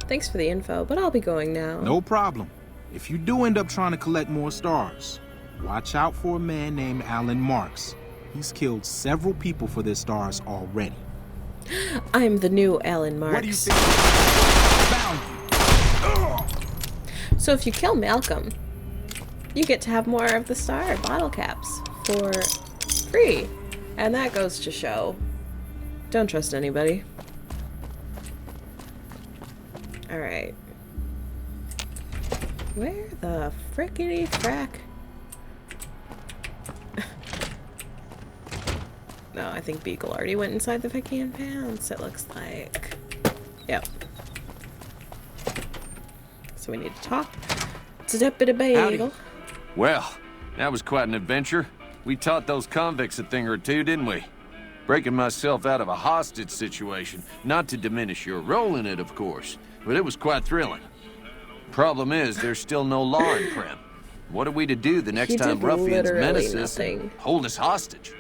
Thanks for the info, but I'll be going now. No problem. If you do end up trying to collect more stars, watch out for a man named Alan Marks. He's killed several people for their stars already. I'm the new Alan Marks. What do you think? Found you. So if you kill Malcolm, you get to have more of the star bottle caps for free. And that goes to show, don't trust anybody. Alright. Where the frickety frack? No, I think Beagle already went inside the Vicky and Pants, it looks like. Yep. So we need to talk to Deputy Beagle. Well, that was quite an adventure. We taught those convicts a thing or two, didn't we? Breaking myself out of a hostage situation. Not to diminish your role in it, of course, but it was quite thrilling. Problem is, there's still no law in Prim. What are we to do the next time ruffians menace us and hold us hostage?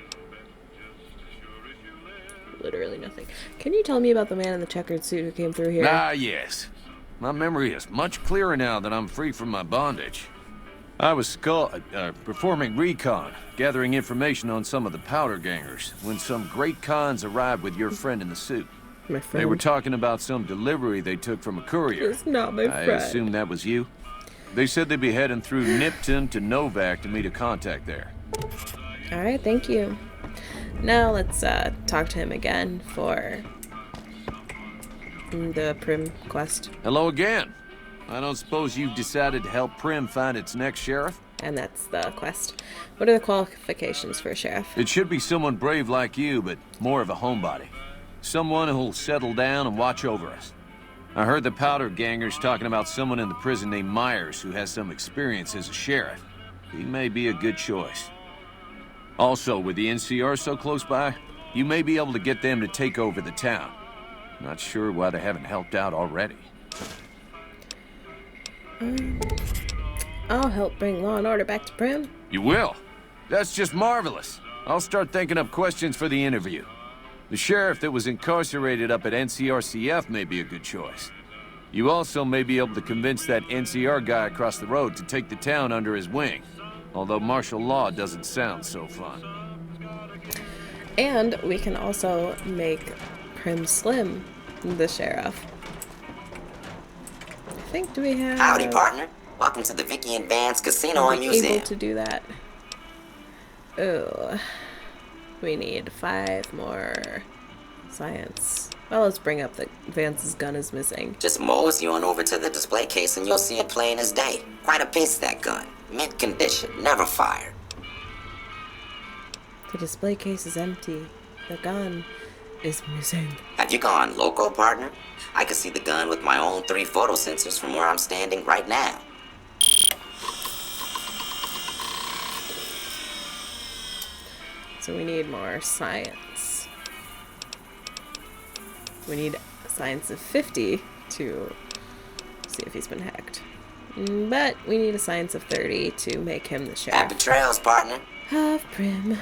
Literally nothing. Can you tell me about the man in the checkered suit who came through here? Ah, yes. My memory is much clearer now that I'm free from my bondage. I was performing recon, gathering information on some of the powder gangers, when some great cons arrived with your friend in the suit. My friend? They were talking about some delivery they took from a courier. It's not my friend. I assume that was you? They said they'd be heading through Nipton to Novak to meet a contact there. Alright, thank you. Now let's talk to him again for the Prim quest. Hello again. I don't suppose you've decided to help Prim find its next sheriff? And that's the quest. What are the qualifications for a sheriff? It should be someone brave like you, but more of a homebody. Someone who'll settle down and watch over us. I heard the powder gangers talking about someone in the prison named Myers who has some experience as a sheriff. He may be a good choice. Also, with the NCR so close by, you may be able to get them to take over the town. Not sure why they haven't helped out already. I'll help bring law and order back to Prim. You will? That's just marvelous. I'll start thinking up questions for the interview. The sheriff that was incarcerated up at NCRCF may be a good choice. You also may be able to convince that NCR guy across the road to take the town under his wing. Although martial law doesn't sound so fun. And we can also make Prim Slim the sheriff. I think, do we have... Howdy, partner. Welcome to the Vicky and Vance Casino and Museum. Able to do that. Oh, we need 5 more science. Well, let's bring up that Vance's gun is missing. Just mosey on over to the display case and you'll see it plain as day. Quite a piece, that gun. Mint condition, never fired. The display case is empty. The gun is missing. Have you gone loco, partner? I can see the gun with my own 3 photo sensors from where I'm standing right now. So we need more science. We need science of 50 to see if he's been hacked. But we need a science of 30 to make him the sheriff. Happy trails, partner. Of Prim.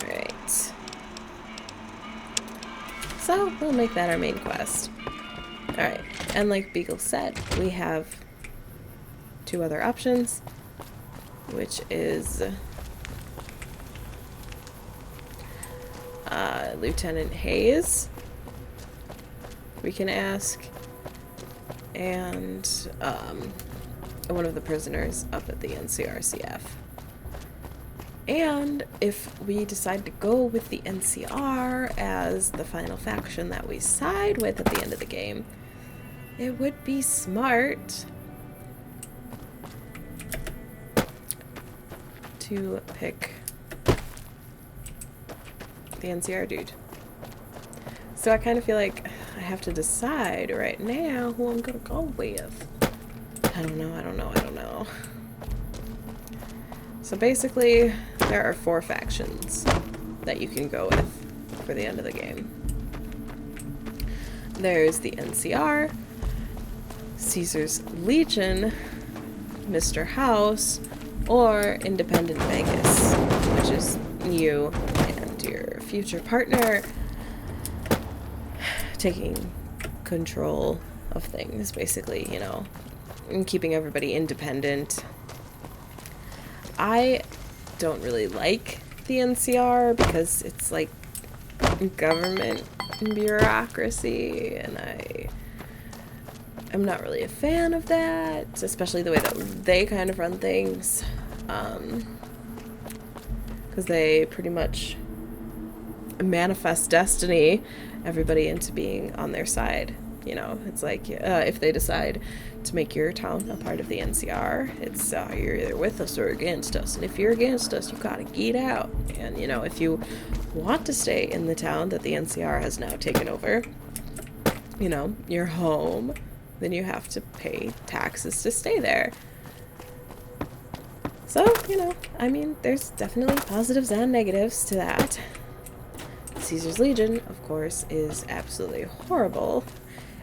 Alright. So, we'll make that our main quest. Alright, and like Beagle said, we have 2 other options, which is Lieutenant Hayes, we can ask, and one of the prisoners up at the NCRCF. And if we decide to go with the NCR as the final faction that we side with at the end of the game, it would be smart to pick the NCR dude. So I kind of feel like I have to decide right now who I'm gonna go with. I don't know. So basically, there are 4 factions that you can go with for the end of the game. There's the NCR, Caesar's Legion, Mr. House, or Independent Vegas, which is you and your future partner taking control of things, basically, you know, and keeping everybody independent. I don't really like the NCR because it's like government bureaucracy, and I'm not really a fan of that, especially the way that they kind of run things, because they pretty much manifest destiny everybody into being on their side. You know, it's like if they decide to make your town a part of the NCR, it's you're either with us or against us, and if you're against us, you gotta get out. And you know, if you want to stay in the town that the NCR has now taken over, you know, your home, then you have to pay taxes to stay there. So, you know, I mean, there's definitely positives and negatives to that. Caesar's Legion, of course, is absolutely horrible,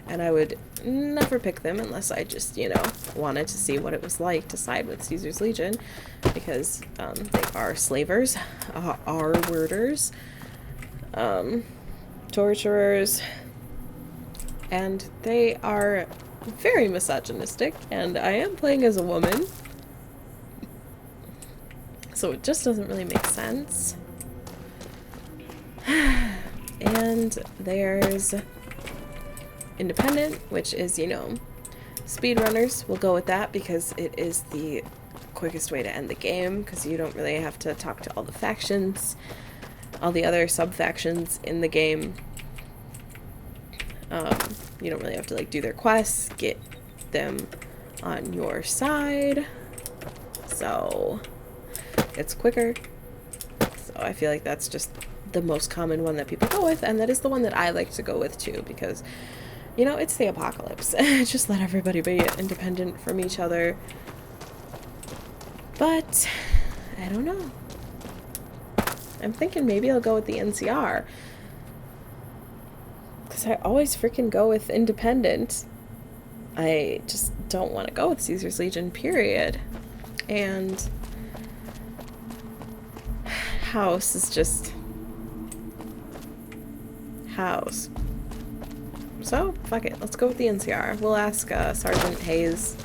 and I would never pick them unless I just, you know, wanted to see what it was like to side with Caesar's Legion, because they are slavers, R-worders, torturers, and they are very misogynistic, and I am playing as a woman, so it just doesn't really make sense. And there's Independent, which is, you know, speedrunners. We'll go with that because it is the quickest way to end the game, because you don't really have to talk to all the factions, all the other sub-factions in the game. You don't really have to, like, do their quests, get them on your side, so it's quicker. So I feel like that's just the most common one that people go with, and that is the one that I like to go with too, because, you know, it's the apocalypse. Just let everybody be independent from each other. But I don't know. I'm thinking maybe I'll go with the NCR, because I always freaking go with Independent. I just don't want to go with Caesar's Legion, period. And House is just House. So, fuck it. Let's go with the NCR. We'll ask Sergeant Hayes.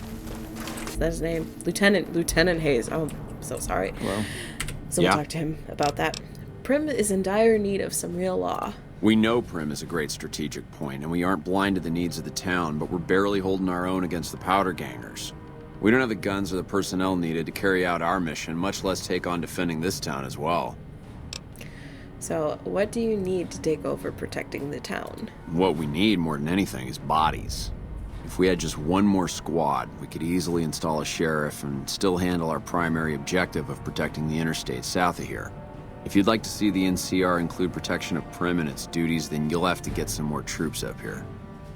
Is that his name? Lieutenant Hayes. Oh, I'm so sorry. Well, so we'll talk to him about that. Prim is in dire need of some real law. We know Prim is a great strategic point, and we aren't blind to the needs of the town, but we're barely holding our own against the powder gangers. We don't have the guns or the personnel needed to carry out our mission, much less take on defending this town as well. So, what do you need to take over protecting the town? What we need more than anything is bodies. If we had just one more squad, we could easily install a sheriff and still handle our primary objective of protecting the interstate south of here. If you'd like to see the NCR include protection of Prim and its duties, then you'll have to get some more troops up here.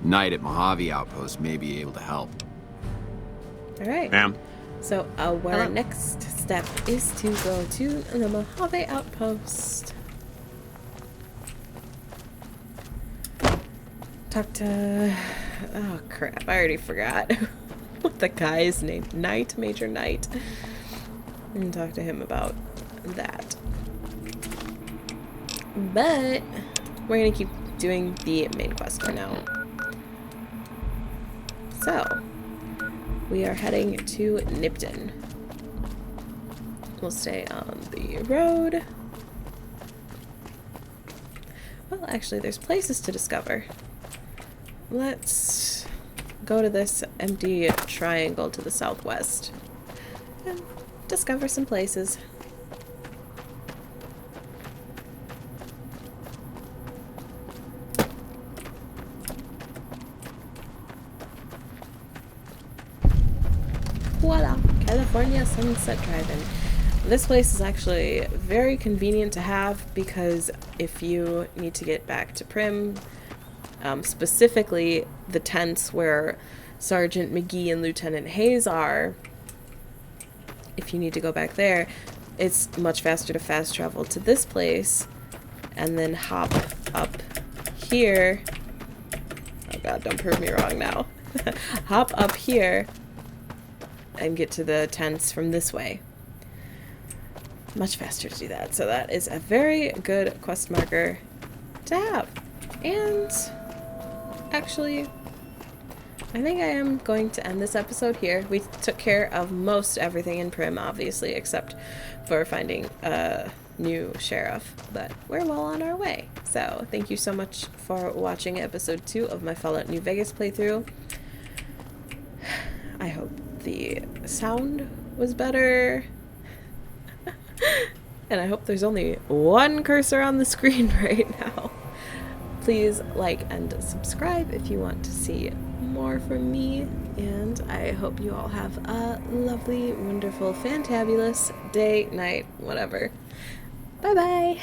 Knight at Mojave Outpost may be able to help. Alright. Ma'am. So, our next step is to go to the Mojave Outpost. Talk to... Oh, crap. I already forgot what the guy's name. Knight? Major Knight. And talk to him about that. But we're going to keep doing the main quest for now. So, we are heading to Nipton. We'll stay on the road. Well, actually, there's places to discover. Let's go to this empty triangle to the southwest and discover some places. Voila! California Sunset Drive-In. This place is actually very convenient to have because if you need to get back to Prim, specifically the tents where Sergeant McGee and Lieutenant Hayes are, if you need to go back there, it's much faster to fast travel to this place and then hop up here. Oh god, don't prove me wrong now. Hop up here and get to the tents from this way. Much faster to do that. So that is a very good quest marker to have. And actually, I think I am going to end this episode here. We took care of most everything in Prim, obviously, except for finding a new sheriff, but we're well on our way. So thank you so much for watching episode 2 of my Fallout New Vegas playthrough. I hope the sound was better. And I hope there's only one cursor on the screen right now. Please like and subscribe if you want to see more from me. And I hope you all have a lovely, wonderful, fantabulous day, night, whatever. Bye-bye.